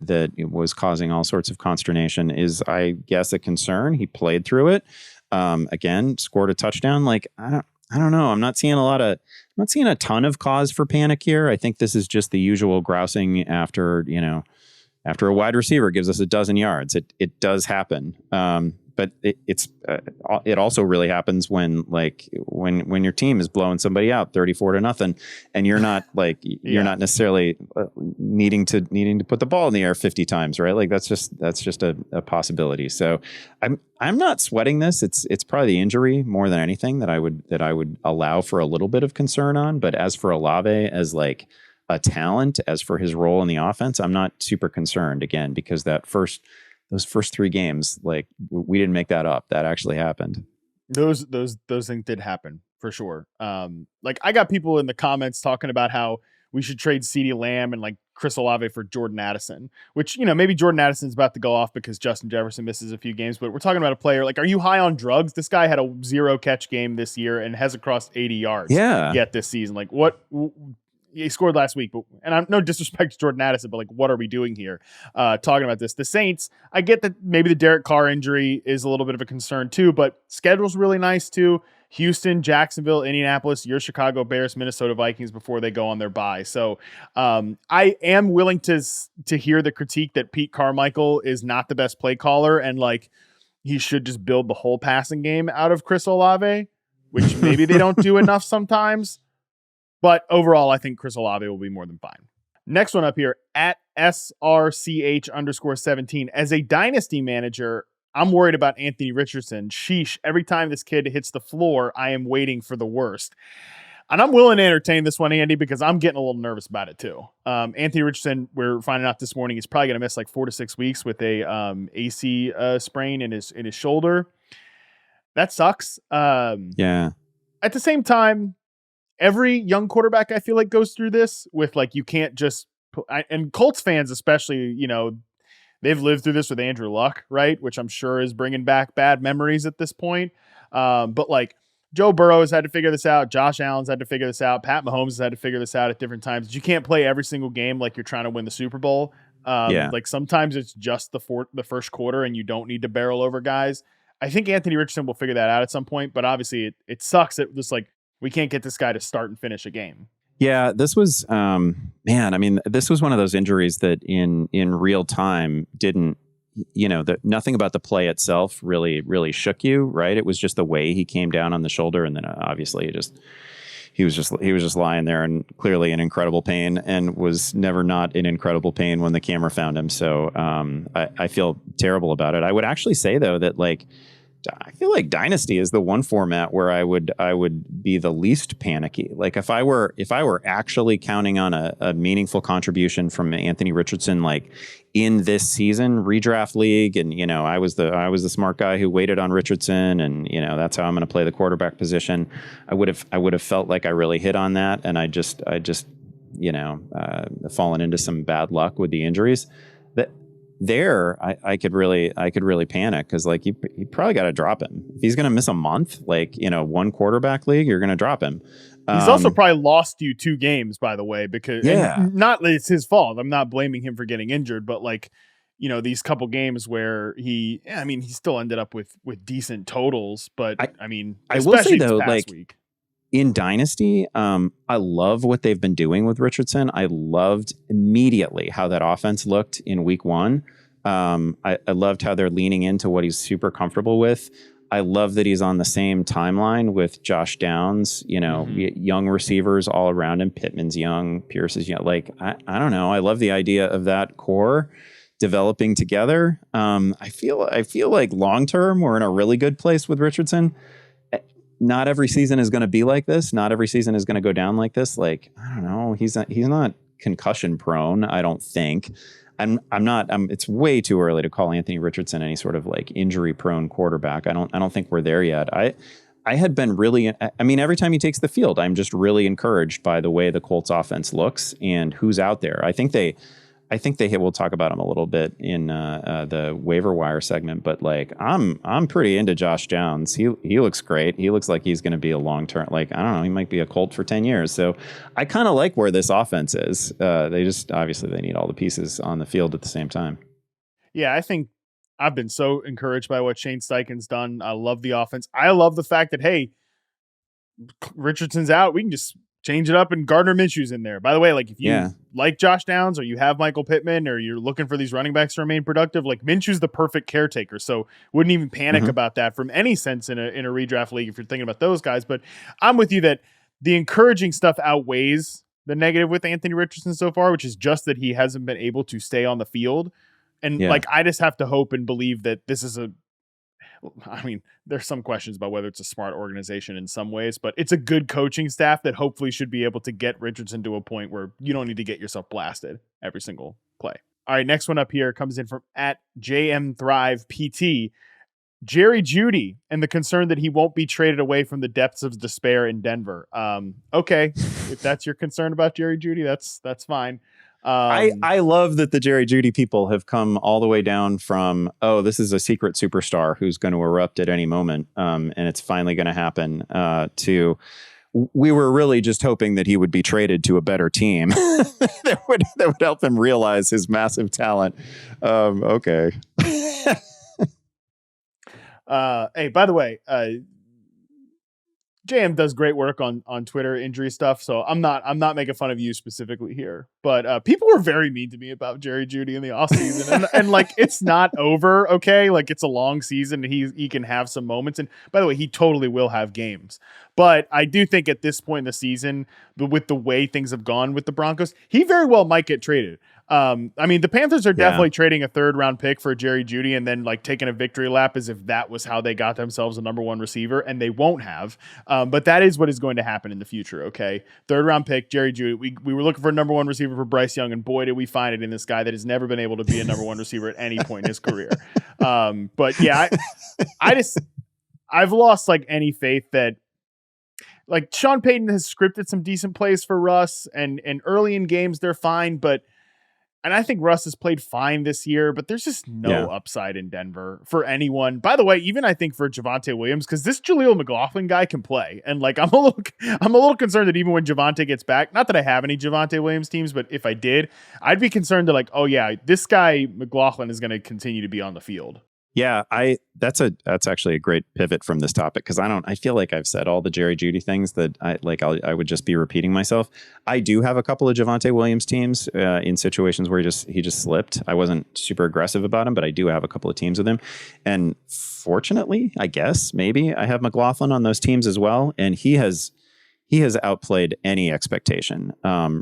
was causing all sorts of consternation is, I guess, a concern. He played through it. Again, scored a touchdown. Like I don't know. I'm not seeing a ton of cause for panic here. I think this is just the usual grousing after a wide receiver gives us a dozen yards. It does happen. But it also really happens when your team is blowing somebody out 34-0, and you're not you're not necessarily needing to put the ball in the air 50 times, right? Like that's just a possibility. So I'm not sweating this. It's probably the injury more than anything that I would allow for a little bit of concern on. But as for Olave as like a talent, as for his role in the offense, I'm not super concerned, again, because those first 3 games, like we didn't make that up. That actually happened. Those things did happen for sure. Like I got people in the comments talking about how we should trade CeeDee Lamb and like Chris Olave for Jordan Addison, which, maybe Jordan Addison's about to go off because Justin Jefferson misses a few games, but we're talking about a player like, are you high on drugs? This guy had a 0 catch game this year and hasn't crossed 80 yards yet this season. Like what? He scored last week, and I'm no disrespect to Jordan Addison, but like, what are we doing here? Talking about this, the Saints, I get that maybe the Derek Carr injury is a little bit of a concern too, but schedule's really nice too. Houston, Jacksonville, Indianapolis, your Chicago Bears, Minnesota Vikings before they go on their bye. So I am willing to hear the critique that Pete Carmichael is not the best play caller, and like he should just build the whole passing game out of Chris Olave, which maybe they don't do enough sometimes. But overall, I think Chris Olave will be more than fine. Next one up here, @SRCH_17. As a dynasty manager, I'm worried about Anthony Richardson. Sheesh, every time this kid hits the floor, I am waiting for the worst. And I'm willing to entertain this one, Andy, because I'm getting a little nervous about it too. Anthony Richardson, we're finding out this morning, he's probably going to miss like 4 to 6 weeks with a AC sprain in his shoulder. That sucks. Yeah. At the same time, every young quarterback I feel like goes through this with like, you can't just, and Colts fans especially, they've lived through this with Andrew Luck, right? Which I'm sure is bringing back bad memories at this point. But like Joe Burrow has had to figure this out. Josh Allen's had to figure this out. Pat Mahomes has had to figure this out at different times. You can't play every single game like you're trying to win the Super Bowl. Like sometimes it's just the first quarter and you don't need to barrel over guys. I think Anthony Richardson will figure that out at some point, but obviously it sucks that just like we can't get this guy to start and finish a game. Yeah, this was, this was one of those injuries that in real time didn't, nothing about the play itself really shook you, right? It was just the way he came down on the shoulder, and then obviously he was just lying there and clearly in incredible pain, and was never not in incredible pain when the camera found him. So I feel terrible about it. I would actually say though that like, I feel like Dynasty is the one format where I would be the least panicky. Like if I were actually counting on a meaningful contribution from Anthony Richardson, like in this season redraft league, and I was the smart guy who waited on Richardson, and that's how I'm going to play the quarterback position. I would have felt like I really hit on that, and I just fallen into some bad luck with the injuries. I could really panic, because like you probably got to drop him if he's going to miss a month. Like one quarterback league, you're going to drop him. He's also probably lost you 2 games, by the way, because not that it's his fault. I'm not blaming him for getting injured, but like these couple games where he still ended up with decent totals, but I will say though, like week. In Dynasty, I love what they've been doing with Richardson. I loved immediately how that offense looked in week 1. I loved how they're leaning into what he's super comfortable with. I love that he's on the same timeline with Josh Downs, young receivers all around him. Pittman's young, Pierce is young. Like, I don't know. I love the idea of that core developing together. I feel like long-term, we're in a really good place with Richardson. Not every season is going to be like this. Not every season is going to go down like this. Like, I don't know. He's not concussion prone, I don't think. It's way too early to call Anthony Richardson any sort of like injury prone quarterback. I don't think we're there yet. I had been really, every time he takes the field, I'm just really encouraged by the way the Colts offense looks and who's out there. I think we'll talk about him a little bit in the waiver wire segment, but like I'm pretty into Josh Downs. He looks great. He looks like he's going to be a long-term, like, I don't know, he might be a Colt for 10 years. So I kind of like where this offense is. They just, obviously they need all the pieces on the field at the same time. Yeah. I think I've been so encouraged by what Shane Steichen's done. I love the offense. I love the fact that, hey, Richardson's out. We can just change it up and Gardner Minshew's in there. By the way, like if you like Josh Downs or you have Michael Pittman or you're looking for these running backs to remain productive, like Minshew's the perfect caretaker. So wouldn't even panic about that from any sense in a redraft league if you're thinking about those guys. But I'm with you that the encouraging stuff outweighs the negative with Anthony Richardson so far, which is just that he hasn't been able to stay on the field. And like, I just have to hope and believe that this is there's some questions about whether it's a smart organization in some ways, but it's a good coaching staff that hopefully should be able to get Richardson to a point where you don't need to get yourself blasted every single play. All right, next one up here comes in from @JMThrivePT. Jerry Jeudy and the concern that he won't be traded away from the depths of despair in Denver. Okay, if that's your concern about Jerry Jeudy, that's fine. I love that the Jerry Jeudy people have come all the way down from, this is a secret superstar who's going to erupt at any moment, and it's finally going to happen, to we were really just hoping that he would be traded to a better team that would help him realize his massive talent. Okay. Hey, by the way, JM does great work on Twitter injury stuff, so I'm not making fun of you specifically here, but people were very mean to me about Jerry Jeudy in the offseason, and like it's not over, okay? Like it's a long season, and he can have some moments, and by the way, he totally will have games. But I do think at this point in the season, with the way things have gone with the Broncos, he very well might get traded. The Panthers are definitely trading a 3rd-round pick for Jerry Jeudy and then like taking a victory lap as if that was how they got themselves a number 1 receiver, and they won't have. But that is what is going to happen in the future, okay? 3rd-round pick, Jerry Jeudy. We were looking for a number 1 receiver for Bryce Young, and boy, did we find it in this guy that has never been able to be a number 1 receiver at any point in his career. But yeah, I've lost like any faith that like Sean Payton has scripted some decent plays for Russ, and early in games they're fine, and I think Russ has played fine this year, but there's just no upside in Denver for anyone. By the way, even I think for Javonte Williams, because this Jaleel McLaughlin guy can play. And like I'm a little concerned that even when Javonte gets back, not that I have any Javonte Williams teams, but if I did, I'd be concerned that like, oh yeah, this guy McLaughlin is going to continue to be on the field. Yeah, that's actually a great pivot from this topic, because I feel like I've said all the Jerry Jeudy things that I would just be repeating myself. I do have a couple of Javonte Williams teams in situations where he just slipped. I wasn't super aggressive about him, but I do have a couple of teams with him. And fortunately, I guess maybe I have McLaughlin on those teams as well, and he has outplayed any expectation.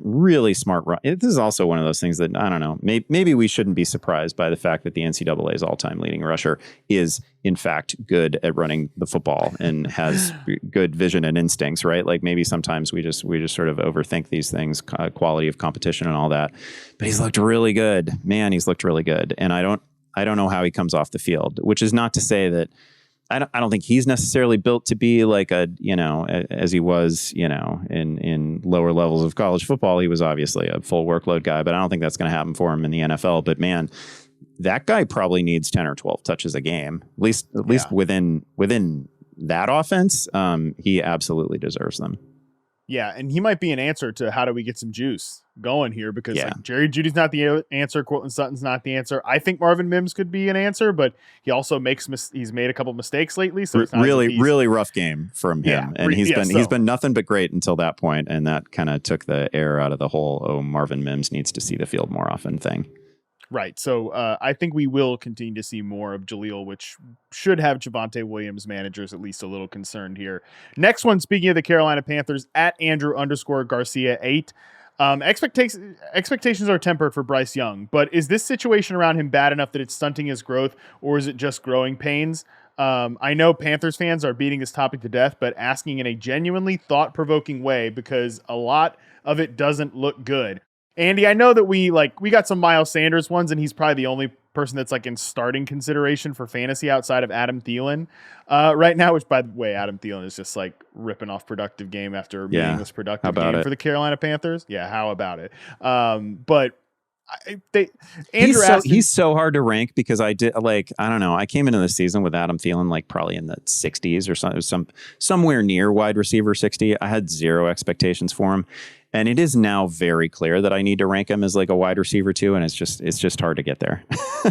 Really smart run. This is also one of those things that, I don't know, maybe we shouldn't be surprised by the fact that the NCAA's all-time leading rusher is, in fact, good at running the football and has good vision and instincts, right? Like maybe sometimes we just sort of overthink these things, quality of competition and all that. But he's looked really good. Man, he's looked really good. And I don't know how he comes off the field, which is not to say that I don't think he's necessarily built to be like as he was, in lower levels of college football. He was obviously a full workload guy, but I don't think that's going to happen for him in the NFL. But man, that guy probably needs 10 or 12 touches a game, at least within that offense. He absolutely deserves them. Yeah, and he might be an answer to how do we get some juice going here, because like Jerry Jeudy's not the answer, Courtland Sutton's not the answer. I think Marvin Mims could be an answer, but he also he's made a couple mistakes lately. So it's not really rough game from him, and he's been nothing but great until that point, and that kind of took the air out of the whole Marvin Mims needs to see the field more often thing. Right. So I think we will continue to see more of Jaleel, which should have Javonte Williams managers at least a little concerned here. Next one, speaking of the Carolina Panthers, at Andrew_Garcia8. Expectations are tempered for Bryce Young, but is this situation around him bad enough that it's stunting his growth, or is it just growing pains? I know Panthers fans are beating this topic to death, but asking in a genuinely thought-provoking way, because a lot of it doesn't look good. Andy, I know that we got some Miles Sanders ones, and he's probably the only person that's like in starting consideration for fantasy outside of Adam Thielen right now, which by the way, Adam Thielen is just like ripping off productive game after meaningless productive game for the Carolina Panthers. Yeah. How about it? But he's so hard to rank, because I don't know. I came into the season with Adam Thielen like probably in the 60s or somewhere near wide receiver 60. I had zero expectations for him. And it is now very clear that I need to rank him as like a wide receiver too, and it's just hard to get there.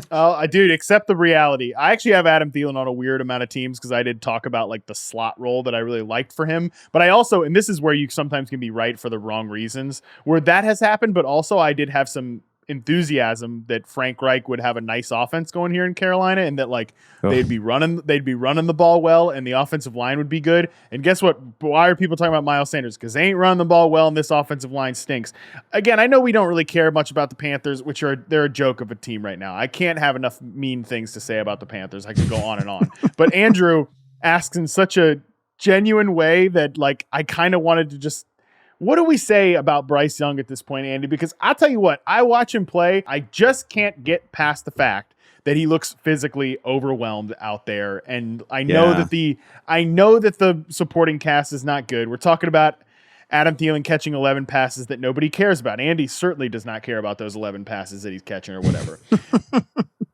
Oh, dude, accept the reality. I actually have Adam Thielen on a weird amount of teams, because I did talk about like the slot role that I really liked for him. But I also, and this is where you sometimes can be right for the wrong reasons, where that has happened. But also I did have some enthusiasm that Frank Reich would have a nice offense going here in Carolina, and that like they'd be running the ball well, and the offensive line would be good. And guess what? Why are people talking about Miles Sanders? Because they ain't running the ball well, and this offensive line stinks. Again, I know we don't really care much about the Panthers, they're a joke of a team right now. I can't have enough mean things to say about the Panthers. I could go on and on. But Andrew asks in such a genuine way that like I kind of wanted to just, what do we say about Bryce Young at this point, Andy? Because I'll tell you what, I watch him play. I just can't get past the fact that he looks physically overwhelmed out there. And I know that the supporting cast is not good. We're talking about Adam Thielen catching 11 passes that nobody cares about. Andy certainly does not care about those 11 passes that he's catching or whatever.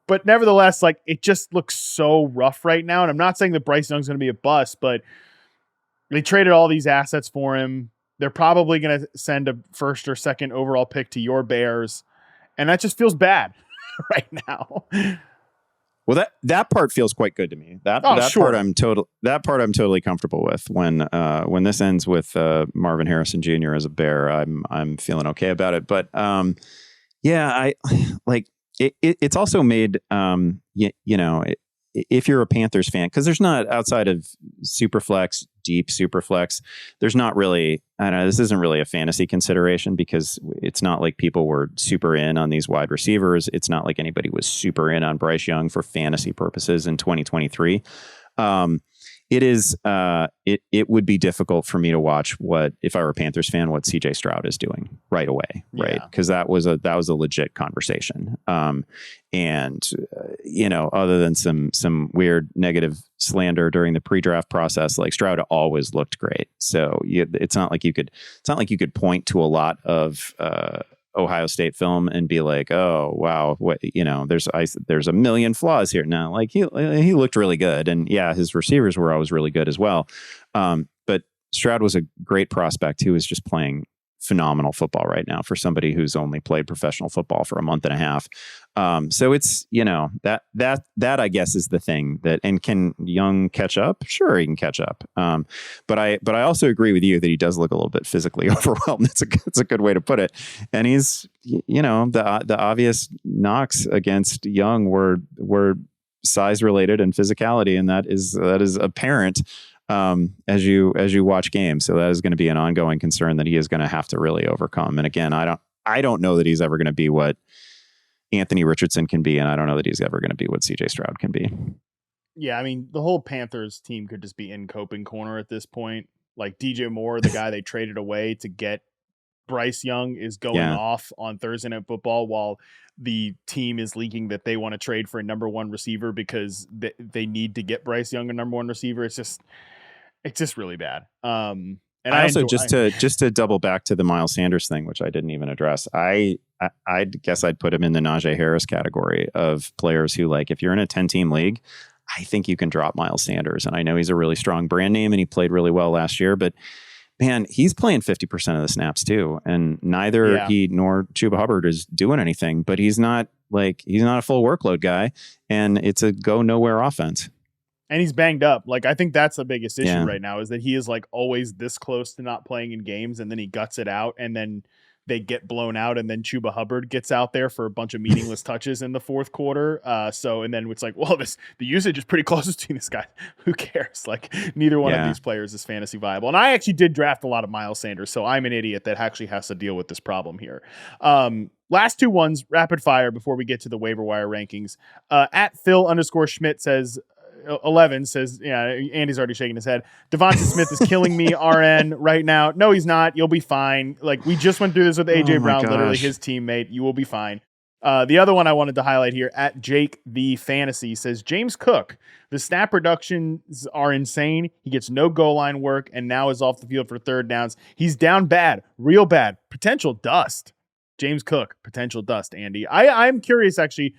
But nevertheless, like it just looks so rough right now. And I'm not saying that Bryce Young's going to be a bust, but they traded all these assets for him. They're probably going to send a first or second overall pick to your Bears. And that just feels bad right now. Well, that part feels quite good to me. That part I'm totally comfortable with. When this ends with Marvin Harrison Jr. as a Bear, I'm feeling okay about it. But I like it's also made if you're a Panthers fan, because there's not, outside of Superflex, deep Superflex, there's not really, I don't know, this isn't really a fantasy consideration, because it's not like people were super in on these wide receivers. It's not like anybody was super in on Bryce Young for fantasy purposes in 2023. It is. It would be difficult for me to watch if I were a Panthers fan, what CJ Stroud is doing right away, right? Because that was a legit conversation. And other than some weird negative slander during the pre-draft process, like Stroud always looked great. So it's not like you could point to a lot of Ohio State film and be like, oh wow, there's a million flaws here. Now, like he looked really good, and yeah, his receivers were always really good as well. But Stroud was a great prospect who is just playing phenomenal football right now for somebody who's only played professional football for a month and a half. So it's, that I guess is the thing and can Young catch up? Sure, he can catch up. But I also agree with you that he does look a little bit physically overwhelmed. It's a good way to put it. And he's, the obvious knocks against Young were size related and physicality. And that is apparent as you watch games. So that is going to be an ongoing concern that he is going to have to really overcome. And again, I don't know that he's ever going to be what Anthony Richardson can be, and I don't know that he's ever going to be what CJ Stroud can be. Yeah, I mean, the whole Panthers team could just be in coping corner at this point. Like DJ Moore, the guy they traded away to get Bryce Young, is going off on Thursday Night Football while the team is leaking that they want to trade for a number one receiver because they need to get Bryce Young a number one receiver. It's just really bad. And I also just to double back to the Miles Sanders thing, which I didn't even address. I guess I'd put him in the Najee Harris category of players who, like, if you're in a 10-team league, I think you can drop Miles Sanders. And I know he's a really strong brand name and he played really well last year, but man, he's playing 50% of the snaps too. And neither he nor Chuba Hubbard is doing anything, but he's not a full workload guy, and it's a go nowhere offense. And he's banged up. Like, I think that's the biggest issue right now, is that he is like always this close to not playing in games, and then he guts it out, and then they get blown out, and then Chuba Hubbard gets out there for a bunch of meaningless touches in the fourth quarter. And then it's like, well, the usage is pretty close between this guy. Who cares? Like, neither one of these players is fantasy viable. And I actually did draft a lot of Miles Sanders, so I'm an idiot that actually has to deal with this problem here. Last two ones, rapid fire before we get to the waiver wire rankings. At Phil_Schmidt says, 11 says, yeah, Andy's already shaking his head. Devonta Smith is killing me, RN, right now. No, he's not. You'll be fine. Like, we just went through this with AJ Brown, literally his teammate. You will be fine. The other one I wanted to highlight here, at Jake the Fantasy, says James Cook. The snap reductions are insane. He gets no goal line work and now is off the field for third downs. He's down bad, real bad. Potential dust. James Cook, potential dust, Andy. I'm curious, actually,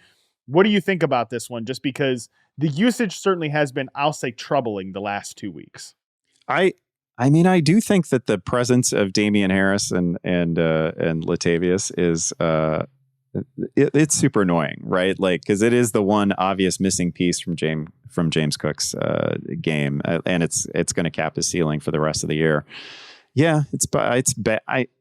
what do you think about this one? Just because the usage certainly has been, I'll say, troubling the last 2 weeks. I mean, I do think that the presence of Damian Harris and Latavius is it's super annoying, right? Like, because it is the one obvious missing piece from James Cook's game, and it's going to cap his ceiling for the rest of the year. Yeah, it's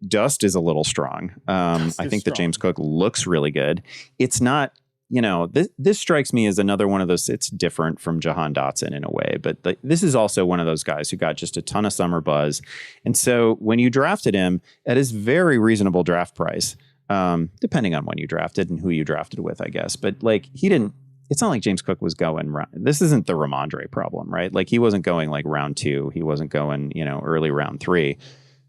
dust is a little strong. I think that James Cook looks really good. It's not. This strikes me as another one of those. It's different from Jahan Dotson in a way, but this is also one of those guys who got just a ton of summer buzz. And so when you drafted him at his very reasonable draft price, depending on when you drafted and who you drafted with, I guess, but like it's not like James Cook was going, this isn't the Rhamondre problem, right? Like, he wasn't going like round 2. He wasn't going, early round 3.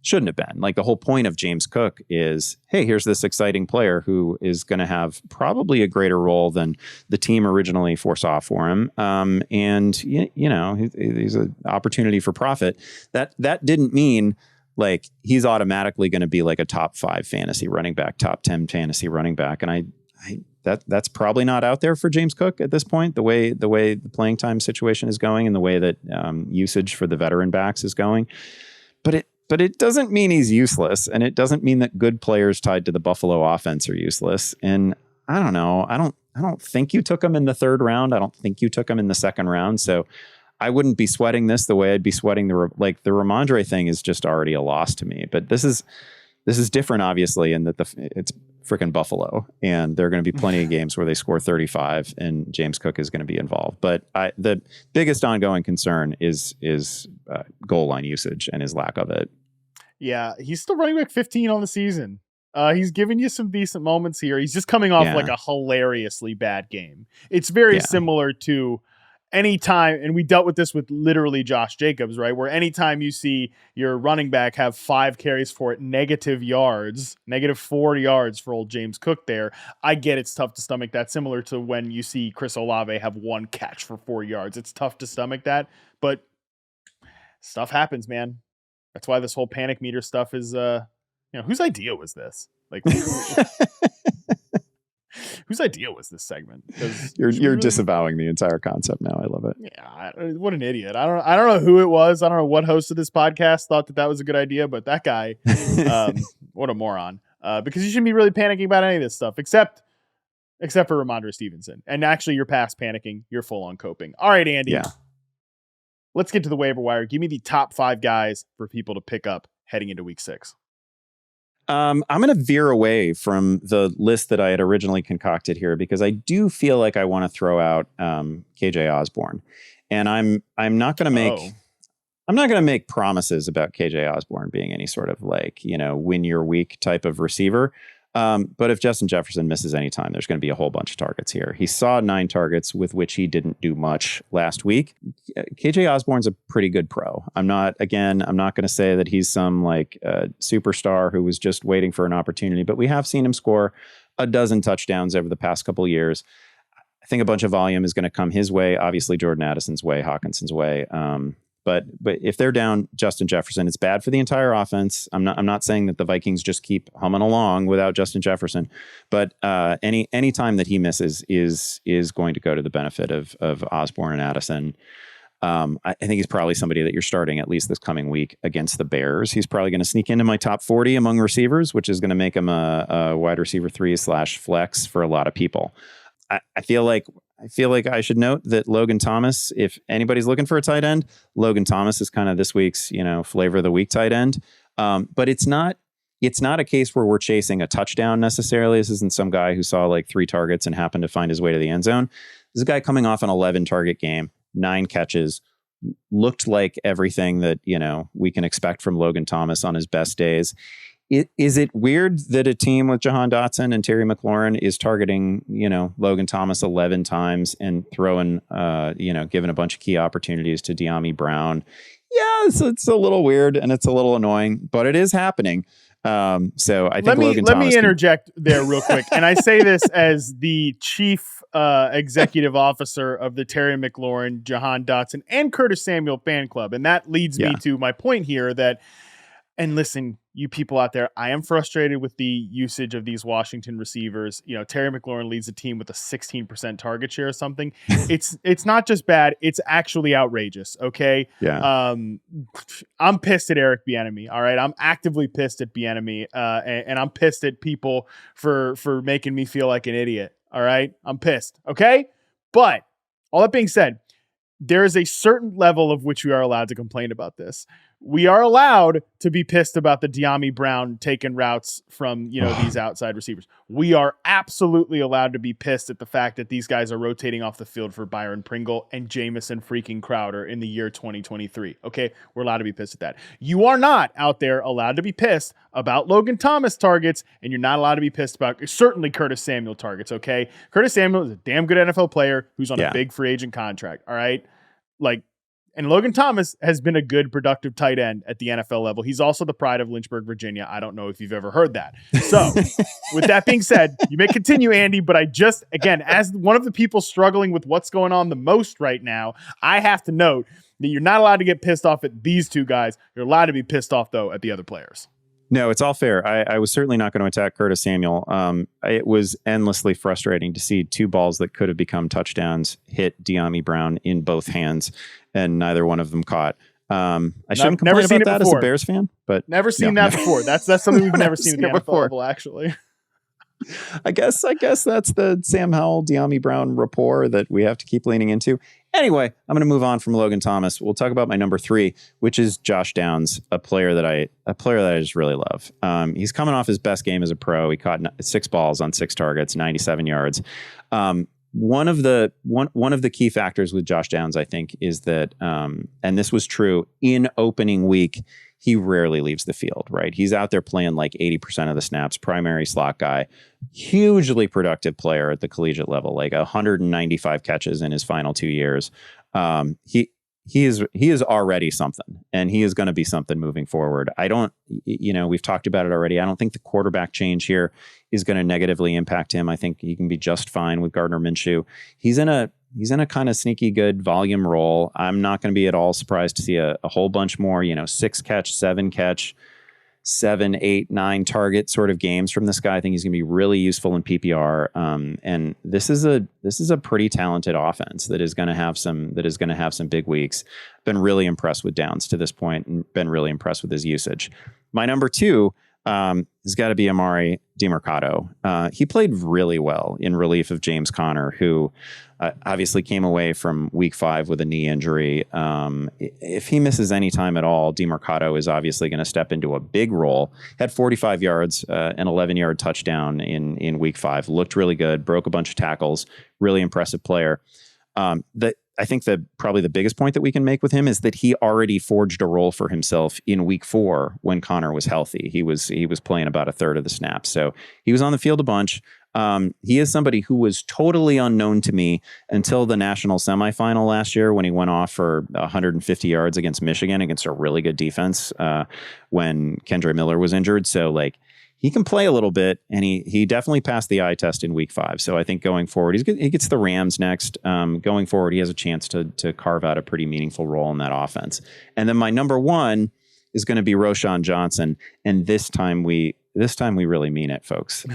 Shouldn't have been. Like, the whole point of James Cook is, hey, here's this exciting player who is going to have probably a greater role than the team originally foresaw for him. And he's an opportunity for profit. That didn't mean like he's automatically going to be like a top 5 fantasy running back, top 10 fantasy running back. And that's probably not out there for James Cook at this point, the way the playing time situation is going and the way that usage for the veteran backs is going. But it doesn't mean he's useless, and it doesn't mean that good players tied to the Buffalo offense are useless. And I don't know. I don't think you took him in the 3rd round. I don't think you took him in the 2nd round. So I wouldn't be sweating this the way I'd be sweating the Rhamondre thing is just already a loss to me. But this is different, obviously, in that it's freaking Buffalo, and there are going to be plenty of games where they score 35 and James Cook is going to be involved. But the biggest ongoing concern is goal line usage and his lack of it. Yeah, he's still running back 15 on the season. He's giving you some decent moments here. He's just coming off like a hilariously bad game. It's very similar to anytime, and we dealt with this with literally Josh Jacobs, right? Where anytime you see your running back have 5 carries for negative yards, -4 yards for old James Cook there, I get it's tough to stomach that. Similar to when you see Chris Olave have 1 catch for 4 yards. It's tough to stomach that, but stuff happens, man. That's why this whole panic meter stuff is, whose idea was this? Like, whose idea was this segment? You're really disavowing the entire concept now. I love it. Yeah, what an idiot. I don't know who it was. I don't know what host of this podcast thought that was a good idea, but that guy, what a moron. Because you shouldn't be really panicking about any of this stuff, except for Rhamondre Stevenson. And actually, you're past panicking. You're full on coping. All right, Andy. Yeah. Let's get to the waiver wire. Give me the top 5 guys for people to pick up heading into week 6. I'm going to veer away from the list that I had originally concocted here because I do feel like I want to throw out KJ Osborne, and I'm not going to make promises about KJ Osborne being any sort of win your week type of receiver. But if Justin Jefferson misses any time, there's going to be a whole bunch of targets here. He saw 9 targets with which he didn't do much last week. KJ Osborne's a pretty good pro. I'm not going to say that he's some superstar who was just waiting for an opportunity, but we have seen him score a dozen touchdowns over the past couple of years. I think a bunch of volume is going to come his way, obviously Jordan Addison's way, Hawkinson's way. But if they're down Justin Jefferson, it's bad for the entire offense. I'm not saying that the Vikings just keep humming along without Justin Jefferson, but any time that he misses is going to go to the benefit of Osborne and Addison. I think he's probably somebody that you're starting at least this coming week against the Bears. He's probably going to sneak into my top 40 among receivers, which is going to make him a wide receiver 3/flex for a lot of people. I feel like I should note that Logan Thomas, if anybody's looking for a tight end, Logan Thomas is kind of this week's, flavor of the week tight end. But it's not a case where we're chasing a touchdown necessarily. This isn't some guy who saw 3 targets and happened to find his way to the end zone. This is a guy coming off an 11 target game, 9 catches, looked like everything that, we can expect from Logan Thomas on his best days. Is it weird that a team with Jahan Dotson and Terry McLaurin is targeting, Logan Thomas 11 times and throwing, giving a bunch of key opportunities to De'Ami Brown? Yeah, it's a little weird and it's a little annoying, but it is happening. So I think let me interject there real quick. And I say this as the chief executive officer of the Terry McLaurin, Jahan Dotson, and Curtis Samuel fan club. And that leads me to my point here and listen, you people out there, I am frustrated with the usage of these Washington receivers. Terry McLaurin leads the team with a 16% target share or something. It's not just bad, it's actually outrageous. Okay. Yeah. I'm pissed at Eric Bieniemy. All right. I'm actively pissed at Bieniemy. And I'm pissed at people for making me feel like an idiot. All right. I'm pissed. Okay. But all that being said, there is a certain level of which we are allowed to complain about this. We are allowed to be pissed about the De'Ami Brown taking routes from, these outside receivers. We are absolutely allowed to be pissed at the fact that these guys are rotating off the field for Byron Pringle and Jamison freaking Crowder in the year 2023. Okay. We're allowed to be pissed at that. You are not out there allowed to be pissed about Logan Thomas targets, and you're not allowed to be pissed about certainly Curtis Samuel targets. Okay. Curtis Samuel is a damn good NFL player who's on a big free agent contract. All right. And Logan Thomas has been a good, productive tight end at the NFL level. He's also the pride of Lynchburg, Virginia. I don't know if you've ever heard that. So with that being said, you may continue, Andy, but I just, again, as one of the people struggling with what's going on the most right now, I have to note that you're not allowed to get pissed off at these 2 guys. You're allowed to be pissed off, though, at the other players. No, it's all fair. I was certainly not going to attack Curtis Samuel. It was endlessly frustrating to see 2 balls that could have become touchdowns hit De'Ami Brown in both hands, and neither one of them caught. I shouldn't complain about that as a Bears fan, but never seen that before. That's something we've never seen at the NFL level, actually. I guess that's the Sam Howell, De'Ami Brown rapport that we have to keep leaning into. Anyway, I'm going to move on from Logan Thomas. We'll talk about my number 3, which is Josh Downs, a player that I just really love. He's coming off his best game as a pro. He caught 6 balls on 6 targets, 97 yards. one of the key factors with Josh Downs, I think, is that, and this was true in opening week, he rarely leaves the field, right? He's out there playing like 80% of the snaps, primary slot guy, hugely productive player at the collegiate level, like 195 catches in his final 2 years. He is already something, and he is going to be something moving forward. We've talked about it already. I don't think the quarterback change here is going to negatively impact him. I think he can be just fine with Gardner Minshew. He's in a kind of sneaky good volume role. I'm not going to be at all surprised to see a whole bunch more, 6 catch, 7 catch, 7, 8, 9 target sort of games from this guy. I think he's going to be really useful in PPR. And this is a pretty talented offense that is going to have some big weeks. Been really impressed with Downs to this point, and been really impressed with his usage. My number 2 has got to be Amari DiMercato. He played really well in relief of James Conner, who obviously came away from week 5 with a knee injury. If he misses any time at all, DiMercato is obviously going to step into a big role. Had 45 yards, an 11-yard touchdown in week 5. Looked really good, broke a bunch of tackles, really impressive player. I think that probably the biggest point that we can make with him is that he already forged a role for himself in week 4 when Connor was healthy. He was playing about a third of the snaps. So he was on the field a bunch. He is somebody who was totally unknown to me until the national semifinal last year when he went off for 150 yards against Michigan against a really good defense when Kendre Miller was injured. So like, he can play a little bit, and he definitely passed the eye test in week 5. So I think going forward, he gets the Rams next. Going forward, he has a chance to carve out a pretty meaningful role in that offense. And then my number 1 is going to be Roschon Johnson, and this time we really mean it, folks. He's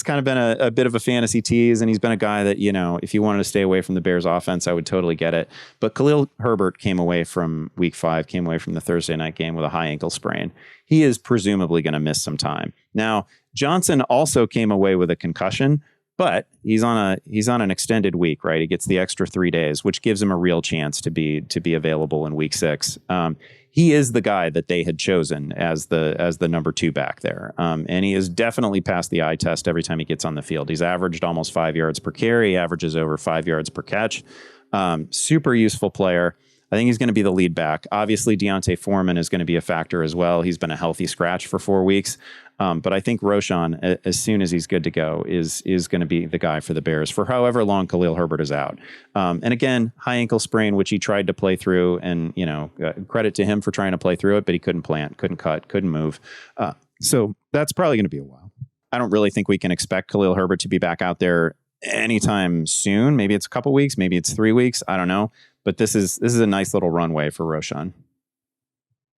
kind of been a bit of a fantasy tease, and he's been a guy that, if you wanted to stay away from the Bears offense, I would totally get it. But Khalil Herbert came away from week 5, came away from the Thursday night game with a high ankle sprain. He is presumably going to miss some time. Now, Johnson also came away with a concussion, but he's on an extended week, right? He gets the extra 3 days, which gives him a real chance to be available in week 6. He is the guy that they had chosen as the number 2 back there. And he has definitely passed the eye test every time he gets on the field. He's averaged almost 5 yards per carry, averages over 5 yards per catch. Super useful player. I think he's going to be the lead back. Obviously, Deontay Foreman is going to be a factor as well. He's been a healthy scratch for 4 weeks. But I think Roschon, as soon as he's good to go, is going to be the guy for the Bears for however long Khalil Herbert is out. And again, high ankle sprain, which he tried to play through, and credit to him for trying to play through it, but he couldn't plant, couldn't cut, couldn't move. So that's probably going to be a while. I don't really think we can expect Khalil Herbert to be back out there anytime soon. Maybe it's a couple weeks, maybe it's 3 weeks. I don't know. But this is a nice little runway for Roschon.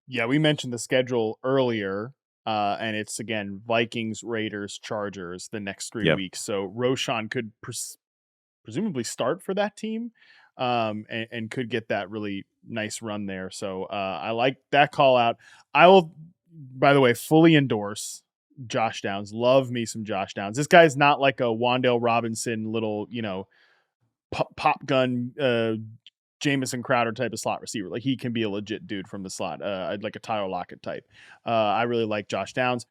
Yeah, we mentioned the schedule earlier, and it's again Vikings, Raiders, Chargers the next 3 weeks. So Roschon could presumably start for that team, and could get that really nice run there. So I like that call out. I will, by the way, fully endorse Josh Downs. Love me some Josh Downs. This guy's not like a Wan'Dale Robinson little, pop gun. Jamison Crowder type of slot receiver. Like, he can be a legit dude from the slot. Like a Tyler Lockett type. I really like Josh Downs.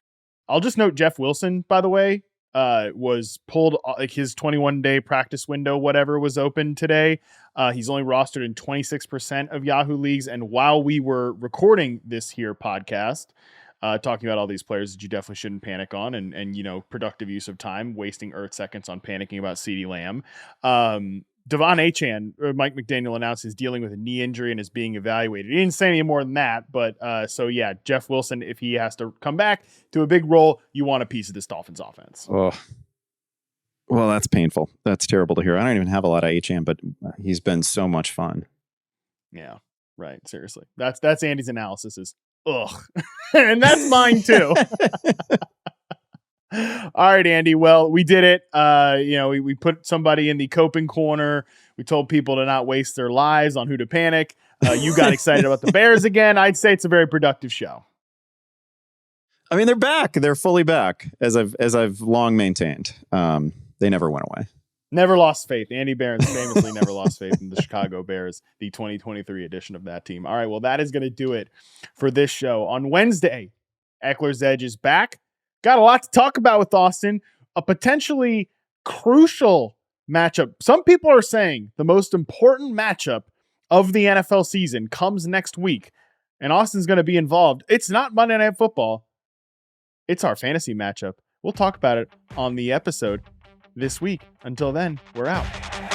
I'll just note Jeff Wilson, by the way, was pulled, like his 21-day practice window, whatever, was open today. He's only rostered in 26% of Yahoo leagues. And while we were recording this here podcast, talking about all these players that you definitely shouldn't panic on, and productive use of time, wasting earth seconds on panicking about CeeDee Lamb. Devon Achane, Mike McDaniel announced he's dealing with a knee injury and is being evaluated. He didn't say any more than that, but so yeah, Jeff Wilson, if he has to come back to a big role, you want a piece of this Dolphins offense. Oh, well, that's painful. That's terrible to hear. I don't even have a lot of Achane, but he's been so much fun. Yeah, right. Seriously, that's Andy's analysis is ugh, and that's mine too. All right, Andy. Well, we did it. We put somebody in the coping corner. We told people to not waste their lives on who to panic. You got excited about the Bears again. I'd say it's a very productive show. I mean, they're back. They're fully back, as I've long maintained. They never went away. Never lost faith. Andy Behrens famously never lost faith in the Chicago Bears, the 2023 edition of that team. All right, well, that is going to do it for this show. On Wednesday, Eckler's Edge is back. Got a lot to talk about with Austin. a potentially crucial matchup. Some people are saying the most important matchup of the NFL season comes next week, and Austin's going to be involved. It's not Monday Night Football. It's our fantasy matchup. We'll talk about it on the episode this week. Until then, we're out.